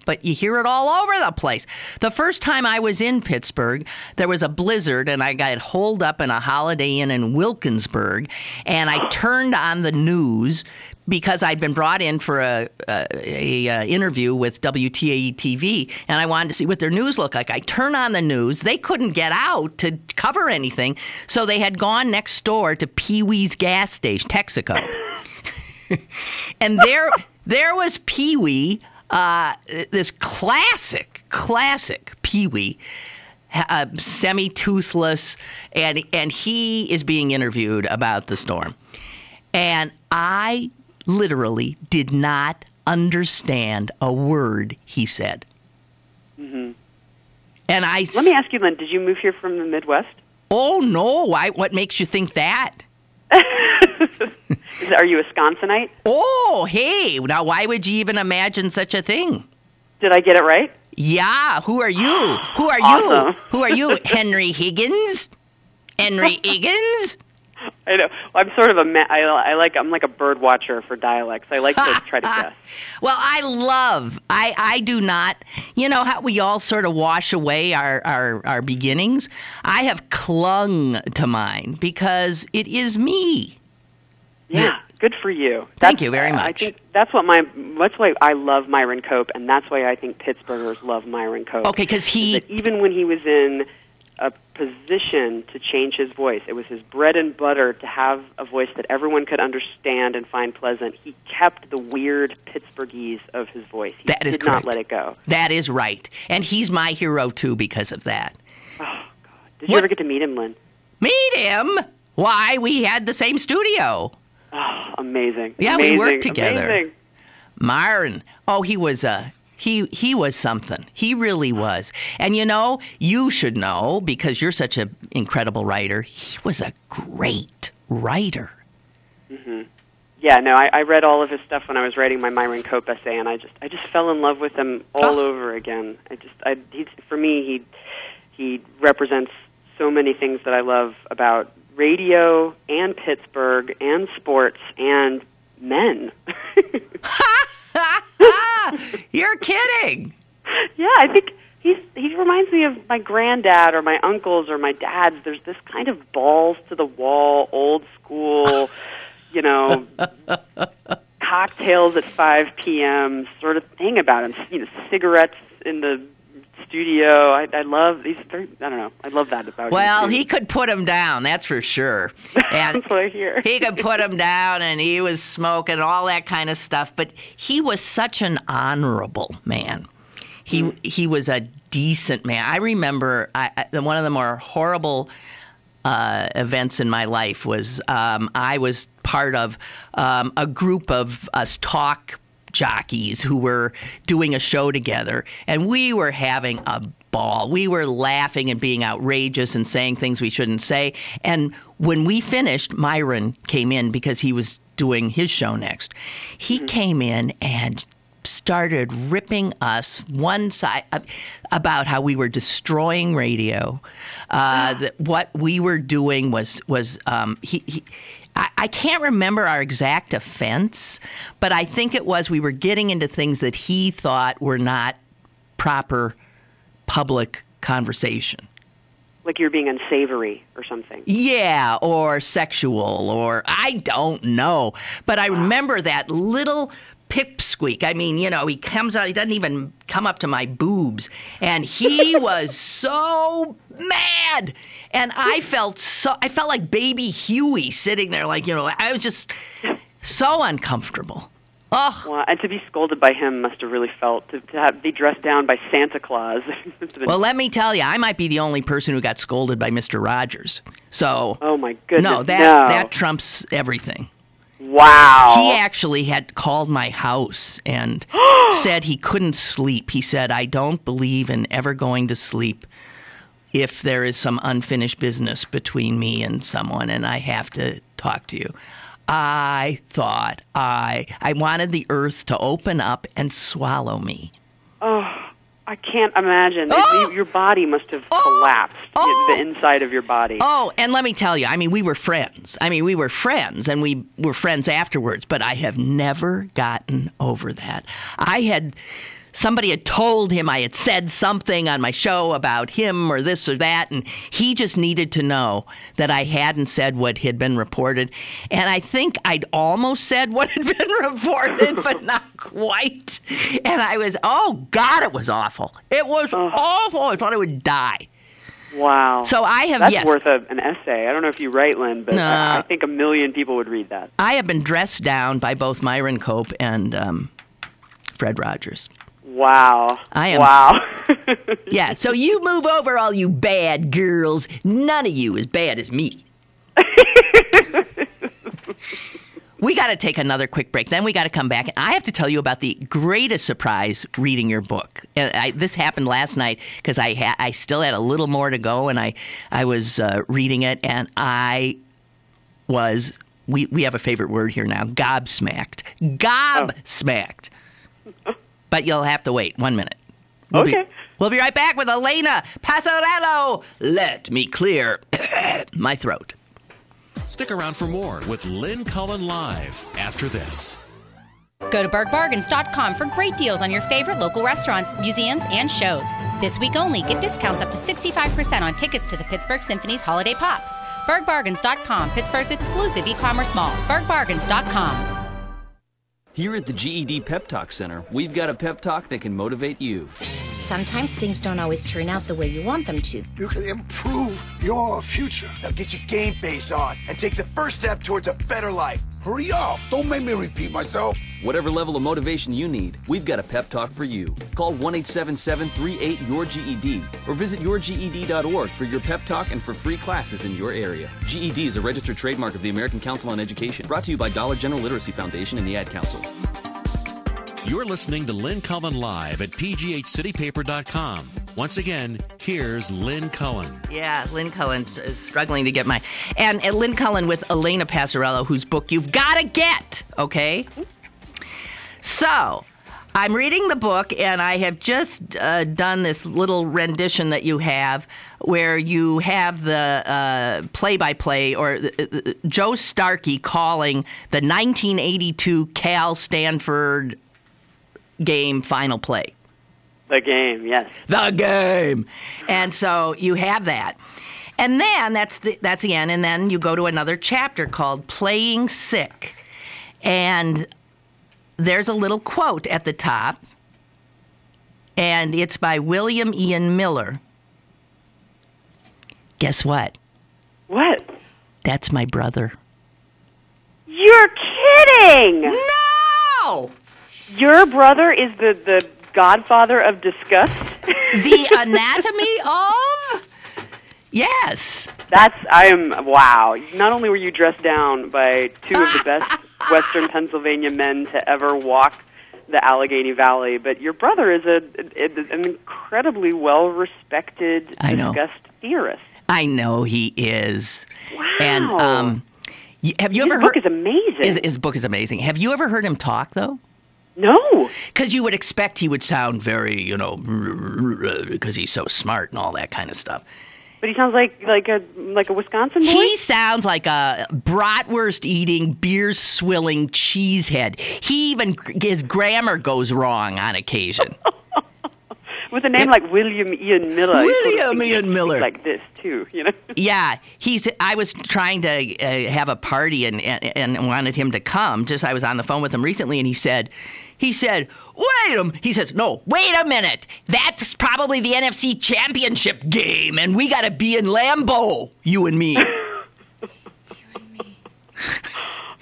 but you hear it all over the place. The first time I was in Pittsburgh, there was a blizzard, and I got holed up in a Holiday Inn in Wilkinsburg, and I turned on the news because I'd been brought in for a interview with WTAE-TV, and I wanted to see what their news looked like. I turned on the news. They couldn't get out to cover anything, so they had gone next door to Pee Wee's gas station, Texaco. And there was Pee Wee, this classic Pee Wee, semi-toothless, and he is being interviewed about the storm. And I literally did not understand a word he said. Mm-hmm. And let me ask you, Lynn, did you move here from the Midwest? Oh, no. What makes you think that? Are you a Wisconsinite? Oh, hey. Now, why would you even imagine such a thing? Did I get it right? Yeah. Who are you? Who are Awesome. you? Who are you? Henry Higgins? Henry Higgins? I know. I'm sort of I'm like a bird watcher for dialects. I like to try to guess. Well, I do not, how we all sort of wash away our beginnings? I have clung to mine because it is me. Yeah, good for you. Thank you very much. I think that's why I love Myron Cope, and that's why I think Pittsburghers love Myron Cope. Okay, because even when he was in a position to change his voice, it was his bread and butter to have a voice that everyone could understand and find pleasant. He kept the weird Pittsburghese of his voice. He did not let it go. That is right. And he's my hero, too, because of that. Oh, God. Did you ever get to meet him, Lynn? Meet him? Why, we had the same studio. Oh, amazing. Yeah, amazing. we worked together. Amazing. Myron. Oh, he was He was something. He really was. And you should know, because you're such an incredible writer, he was a great writer. Mm-hmm. Yeah, no, I read all of his stuff when I was writing my Myron Cope essay, and I just fell in love with him all over again. For me, he represents so many things that I love about radio and Pittsburgh and sports and men. You're kidding. Yeah, I think he reminds me of my granddad or my uncles or my dads. There's this kind of balls to the wall, old school, cocktails at 5 p.m. sort of thing about him. Cigarettes in the studio. I love these. I don't know. I love that about him. Well, he could put him down. That's for sure. And that's what I hear. He could put him down, and he was smoking all that kind of stuff. But he was such an honorable man. He was a decent man. I remember one of the more horrible events in my life was I was part of a group of us talk jockeys who were doing a show together, and we were having a ball. We were laughing and being outrageous and saying things we shouldn't say. And when we finished, Myron came in because he was doing his show next. He came in and started ripping us one side about how we were destroying radio. That what we were doing was I can't remember our exact offense, but I think it was we were getting into things that he thought were not proper public conversation. Like you're being unsavory or something. Yeah, or sexual, or I don't know. But I remember that little pipsqueak. I mean, he comes out, he doesn't even come up to my boobs. And he was so mad. And I felt like baby Huey sitting there like, I was just so uncomfortable. Oh. Well, and to be scolded by him must have really felt, to be dressed down by Santa Claus. Well, let me tell you, I might be the only person who got scolded by Mr. Rogers. So, oh my goodness, no, that trumps everything. Wow. He actually had called my house and said he couldn't sleep. He said, I don't believe in ever going to sleep if there is some unfinished business between me and someone and I have to talk to you. I thought I wanted the earth to open up and swallow me. Oh, I can't imagine. Oh! Your body must have collapsed, the inside of your body. Oh, and let me tell you, we were friends. And we were friends afterwards, but I have never gotten over that. Somebody had told him I had said something on my show about him or this or that, and he just needed to know that I hadn't said what had been reported. And I think I'd almost said what had been reported, but not quite. And I was, oh, God, it was awful. It was awful. I thought I would die. Wow. So I have, That's worth an essay. I don't know if you write, Lynn, but I think 1 million people would read that. I have been dressed down by both Myron Cope and Fred Rogers. Wow. I am. Wow. Yeah, so you move over, all you bad girls. None of you as bad as me. We got to take another quick break. Then we got to come back. And I have to tell you about the greatest surprise reading your book. This happened last night because I still had a little more to go, and I was reading it, and I was, we have a favorite word here now, gobsmacked. Gobsmacked. Oh. But you'll have to wait 1 minute. We'll be right back with Elena Passarello. Let me clear my throat. Stick around for more with Lynn Cullen Live after this. Go to bergbargains.com for great deals on your favorite local restaurants, museums, and shows. This week only, get discounts up to 65% on tickets to the Pittsburgh Symphony's Holiday Pops. bergbargains.com, Pittsburgh's exclusive e-commerce mall. bergbargains.com. Here at the GED Pep Talk Center, we've got a pep talk that can motivate you. Sometimes things don't always turn out the way you want them to. You can improve your future. Now get your game face on and take the first step towards a better life. Hurry up! Don't make me repeat myself. Whatever level of motivation you need, we've got a pep talk for you. Call 1-877-38-YOUR-GED or visit yourged.org for your pep talk and for free classes in your area. GED is a registered trademark of the American Council on Education, brought to you by Dollar General Literacy Foundation and the Ad Council. You're listening to Lynn Cullen Live at pghcitypaper.com. Once again, here's Lynn Cullen. Yeah, Lynn Cullen's struggling to get my... And Lynn Cullen with Elena Passarello, whose book you've got to get, okay? So, I'm reading the book, and I have just done this little rendition that you have where you have the play-by-play, or Joe Starkey calling the 1982 Cal-Stanford game final play. The game, yes. The game. And so you have that. And then that's the end. And then you go to another chapter called Playing Sick. And there's a little quote at the top. And it's by William Ian Miller. Guess what? What? That's my brother. You're kidding! No! Your brother is the godfather of disgust? The anatomy of? Yes. Wow. Not only were you dressed down by two of the best Western Pennsylvania men to ever walk the Allegheny Valley, but your brother is an incredibly well-respected disgust theorist. I know he is. Wow. And have you ever heard... His book is amazing. His book is amazing. Have you ever heard him talk, though? No. Because you would expect he would sound very, because he's so smart and all that kind of stuff. But he sounds like a Wisconsin boy? He sounds like a bratwurst-eating, beer-swilling cheesehead. His grammar goes wrong on occasion. With a name like William Ian Miller. William Ian Miller. Like this, too, you know? Yeah. I was trying to have a party and wanted him to come. I was on the phone with him recently, and he said, no, wait a minute. That's probably the NFC Championship game, and we got to be in Lambeau, you and me.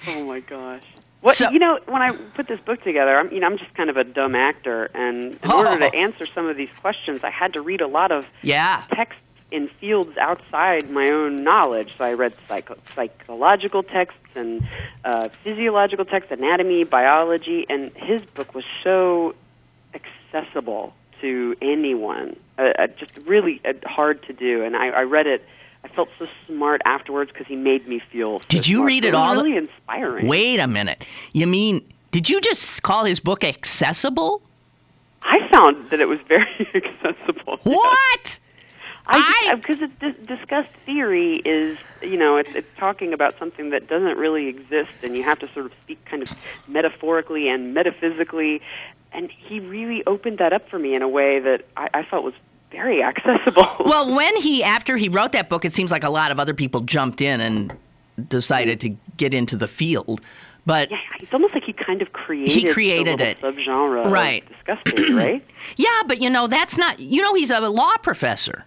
Oh, my gosh. When I put this book together, I'm just kind of a dumb actor, and in order to answer some of these questions, I had to read a lot of texts in fields outside my own knowledge. So I read psychological texts and physiological texts, anatomy, biology, and his book was so accessible to anyone, just really hard to do. And I read it. I felt so smart afterwards because he made me feel so Did you smart. read it was all? Really inspiring. Wait a minute. You mean, did you just call his book accessible? I found that it was very accessible. What? Because discussed theory is, it's talking about something that doesn't really exist, and you have to sort of speak kind of metaphorically and metaphysically, and he really opened that up for me in a way that I felt was very accessible. Well, after he wrote that book, it seems like a lot of other people jumped in and decided to get into the field. But yeah, it's almost like he kind of created it. Subgenre right. of disgusting, right? Yeah, but that's not. He's a law professor.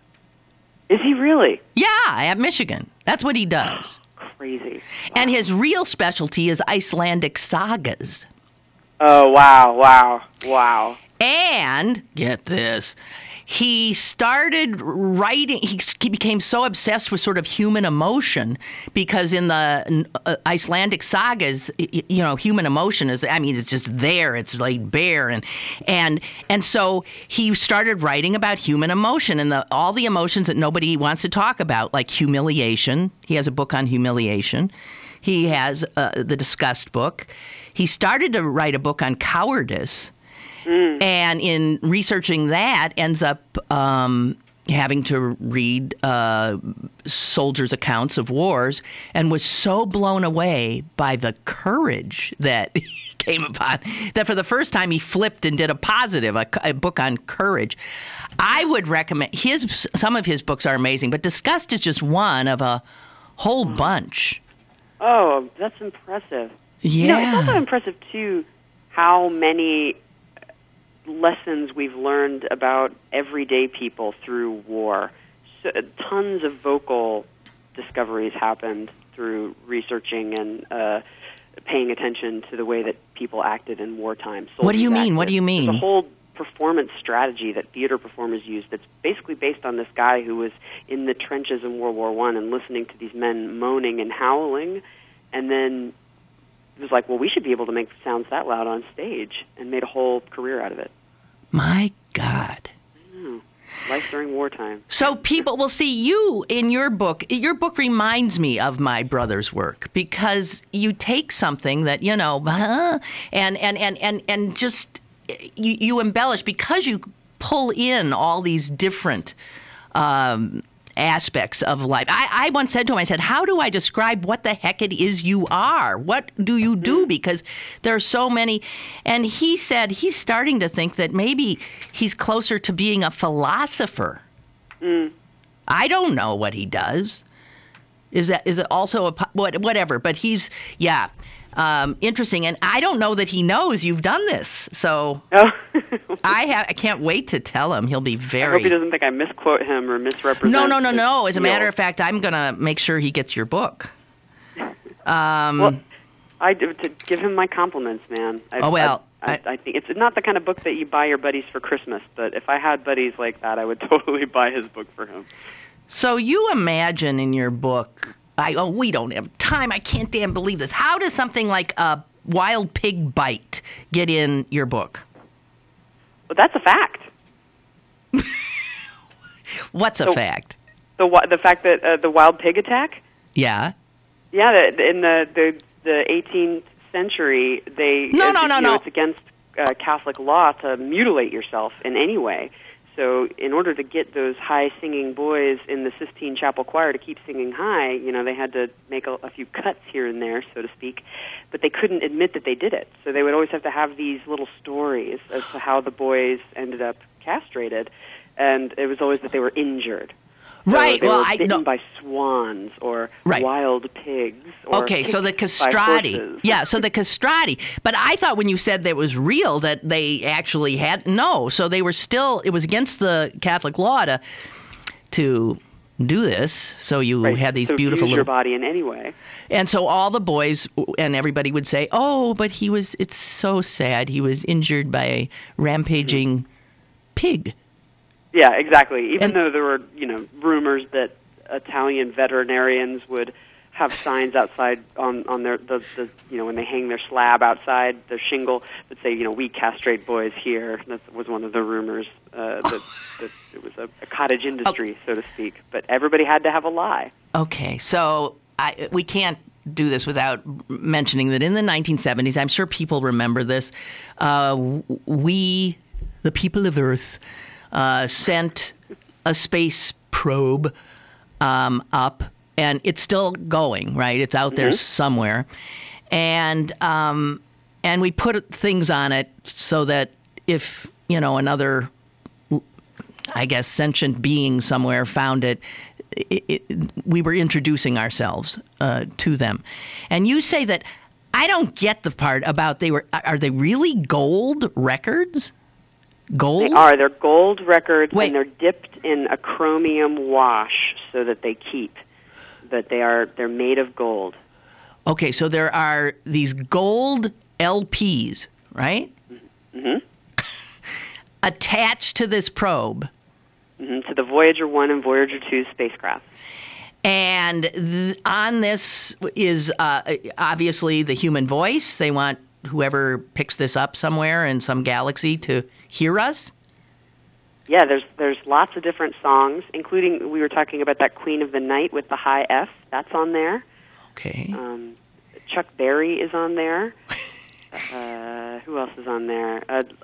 Is he really? Yeah, at Michigan. That's what he does. Crazy. Wow. And his real specialty is Icelandic sagas. Oh, wow. And get this. He started writing, he became so obsessed with sort of human emotion because in the Icelandic sagas, human emotion is, it's just there, it's laid bare. And so he started writing about human emotion and all the emotions that nobody wants to talk about, like humiliation. He has a book on humiliation. He has the Disgust book. He started to write a book on cowardice. And in researching that, ends up having to read soldiers' accounts of wars and was so blown away by the courage that he came upon that for the first time he flipped and did a book on courage. I would recommend some of his books are amazing, but Disgust is just one of a whole bunch. Oh, that's impressive. Yeah. It's also impressive, too, how many lessons we've learned about everyday people through war. So, tons of vocal discoveries happened through researching and paying attention to the way that people acted in wartime. What do you mean? What do you mean? There's a whole performance strategy that theater performers use that's basically based on this guy who was in the trenches in World War I and listening to these men moaning and howling, and then it was like, well, we should be able to make sounds that loud on stage, and made a whole career out of it. My God. Life during wartime. So people will see you in your book. Your book reminds me of my brother's work because you take something that, and just you embellish because you pull in all these different aspects of life. I once said to him, I said, how do I describe what the heck it is you are? What do you do? Because there are so many. And he said he's starting to think that maybe he's closer to being a philosopher. I don't know what he does. Is it also whatever? But he's, interesting. And I don't know that he knows you've done this. So I can't wait to tell him. He'll be very... I hope he doesn't think I misquote him or misrepresent. No. As a matter of fact, I'm going to make sure he gets your book. Well, to give him my compliments, man. I think it's not the kind of book that you buy your buddies for Christmas, but if I had buddies like that, I would totally buy his book for him. So you imagine in your book... we don't have time. I can't damn believe this. How does something like a wild pig bite get in your book? Well, that's a fact. What's a fact? The fact that the wild pig attack? Yeah. Yeah, in the 18th century, they... No. It's against Catholic law to mutilate yourself in any way. so in order to get those high-singing boys in the Sistine Chapel Choir to keep singing high, they had to make a few cuts here and there, so to speak, but they couldn't admit that they did it. So they would always have to have these little stories as to how the boys ended up castrated, and it was always that they were injured. So right. They well, were I bitten know. by swans or Right. wild pigs. Or Okay, so the kicked by castrati. horses. Yeah, so the castrati. But I thought when you said that it was real that they actually had no. So they were still. It was against the Catholic law to do this. So you Right. had these so beautiful use little. your body in any way. And so all the boys and everybody would say, "Oh, but it's so sad. He was injured by a rampaging pig." Yeah, exactly. Even though there were, rumors that Italian veterinarians would have signs outside on their the when they hang their slab outside their shingle that say, we castrate boys here. That was one of the rumors that it was a cottage industry, so to speak. But everybody had to have a lie. Okay, so we can't do this without mentioning that in the 1970s, I'm sure people remember this, we, the people of Earth, sent a space probe up, and it's still going, right? It's out there somewhere. And we put things on it so that if, another, I guess, sentient being somewhere found it, we were introducing ourselves to them. And you say that, I don't get the part about are they really gold records? Gold? They are. They're gold records, Wait. and they're dipped in a chromium wash so that they keep. But they're made of gold. Okay, so there are these gold LPs, right? Mm-hmm. Attached to this probe. Mm-hmm. To the Voyager 1 and Voyager 2 spacecraft. And on this is obviously the human voice. They want whoever picks this up somewhere in some galaxy to hear us. Yeah, there's lots of different songs, including, we were talking about that Queen of the Night with the high F. That's on there. Okay. Chuck Berry is on there. Who else is on there?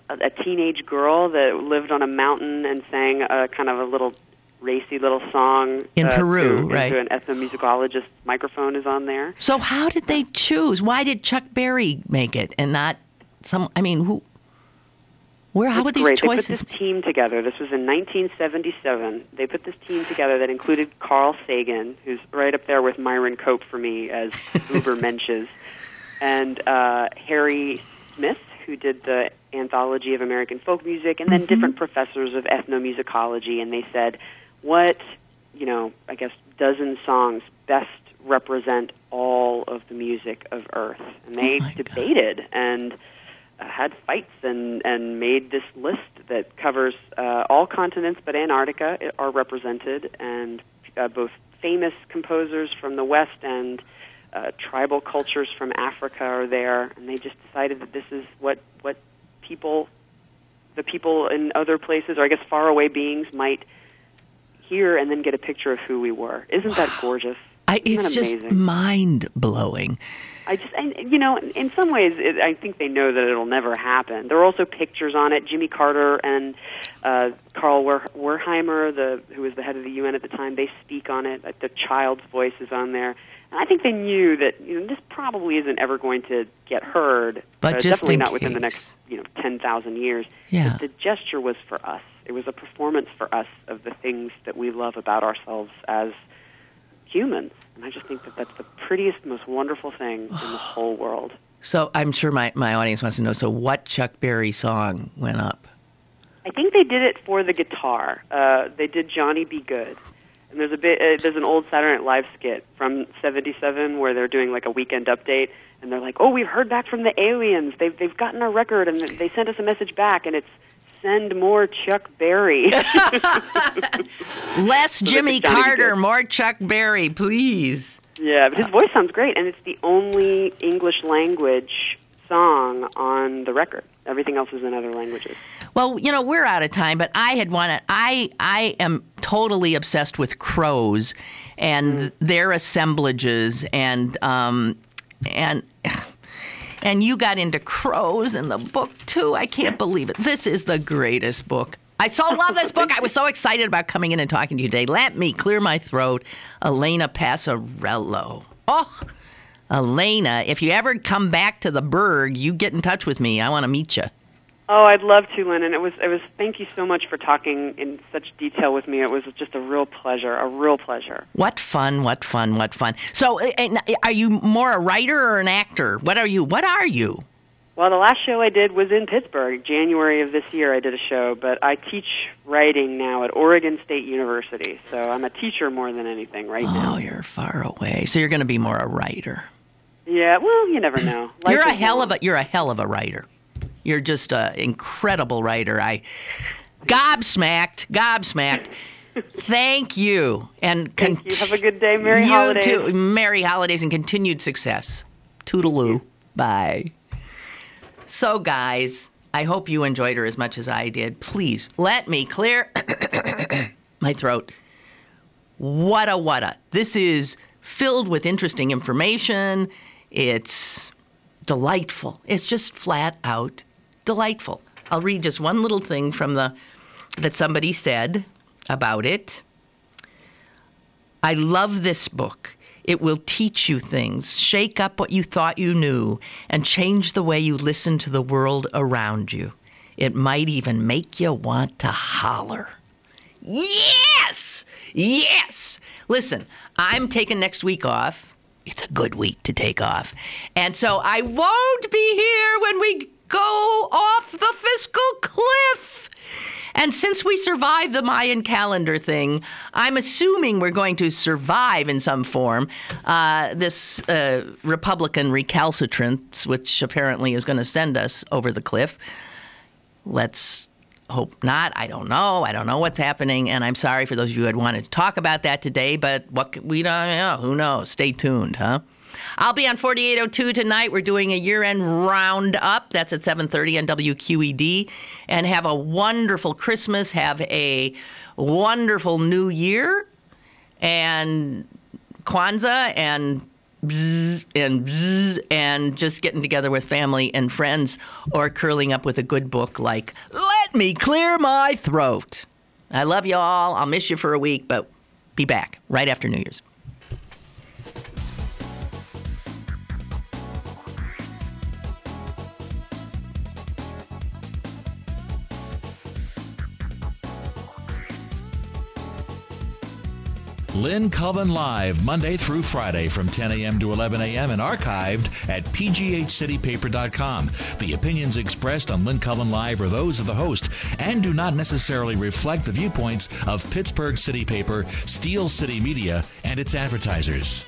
A teenage girl that lived on a mountain and sang kind of a little racy little song. In Peru, right. Into an ethnomusicologist's microphone is on there. So how did they choose? Why did Chuck Berry make it and not who? How would these Great. choices? They put this team together. This was in 1977. They put this team together that included Carl Sagan, who's right up there with Myron Cope for me as Ubermenches, and Harry Smith, who did the Anthology of American Folk Music, and then different professors of ethnomusicology. And they said, what, I guess, dozen songs best represent all of the music of Earth? And they debated and had fights and made this list that covers all continents, but Antarctica are represented, and both famous composers from the West and tribal cultures from Africa are there, and they just decided that this is what the people in other places, or I guess faraway beings, might hear and then get a picture of who we were. Isn't that gorgeous? It's just mind-blowing. In some ways, I think they know that it'll never happen. There are also pictures on it. Jimmy Carter and Karl Werheimer, who was the head of the UN at the time, they speak on it. The child's voice is on there. And I think they knew that this probably isn't ever going to get heard. But just definitely not within the next 10,000 years. Yeah. But the gesture was for us. It was a performance for us of the things that we love about ourselves as humans. And I just think that that's the prettiest, most wonderful thing in the whole world. So I'm sure my audience wants to know, so what Chuck Berry song went up? I think they did it for the guitar. They did Johnny Be Good. And there's an old Saturday Night Live skit from '77 where they're doing like a weekend update, and they're like, "Oh, we've heard back from the aliens. They've gotten our record, and they sent us a message back, and it's send more Chuck Berry." Less Jimmy Carter, more Chuck Berry, please. Yeah, but his voice sounds great, and it's the only English language song on the record. Everything else is in other languages. Well, we're out of time, but I am totally obsessed with crows and their assemblages, and you got into crows in the book too. I can't believe it. This is the greatest book I so love this book. I was so excited about coming in and talking to you today. Let me clear my throat. Elena Passarello. Oh, Elena, if you ever come back to the Berg, you get in touch with me. I want to meet you. Oh, I'd love to, Lynn. And it was. Thank you so much for talking in such detail with me. It was just a real pleasure. What fun! What fun! What fun! So, are you more a writer or an actor? What are you? Well, the last show I did was in Pittsburgh. January of this year I did a show, but I teach writing now at Oregon State University. So I'm a teacher more than anything now. Oh, you're far away. So you're going to be more a writer. Yeah, well, you never know. You're a hell of a writer. You're just an incredible writer. I gobsmacked. Thank you. And thank you. Have a good day. Merry holidays. You too. Merry holidays and continued success. Toodaloo. Bye. So, guys, I hope you enjoyed her as much as I did. Please, let me clear my throat. Wada. This is filled with interesting information. It's delightful. It's just flat out delightful. I'll read just one little thing from that somebody said about it. I love this book. It will teach you things, shake up what you thought you knew, and change the way you listen to the world around you. It might even make you want to holler. Yes! Yes! Listen, I'm taking next week off. It's a good week to take off. And so I won't be here when we go off the fiscal cliff. And since we survived the Mayan calendar thing, I'm assuming we're going to survive in some form this Republican recalcitrance, which apparently is going to send us over the cliff. Let's hope not. I don't know. I don't know what's happening, and I'm sorry for those of you who had wanted to talk about that today, but we don't know. Who knows? Stay tuned, huh? I'll be on 4802 tonight. We're doing a year-end roundup. That's at 7:30 on WQED. And have a wonderful Christmas. Have a wonderful New Year. And Kwanzaa and just getting together with family and friends or curling up with a good book like Let Me Clear My Throat. I love you all. I'll miss you for a week, but be back right after New Year's. Lynn Cullen Live, Monday through Friday from 10 a.m. to 11 a.m. and archived at pghcitypaper.com. The opinions expressed on Lynn Cullen Live are those of the host and do not necessarily reflect the viewpoints of Pittsburgh City Paper, Steel City Media, and its advertisers.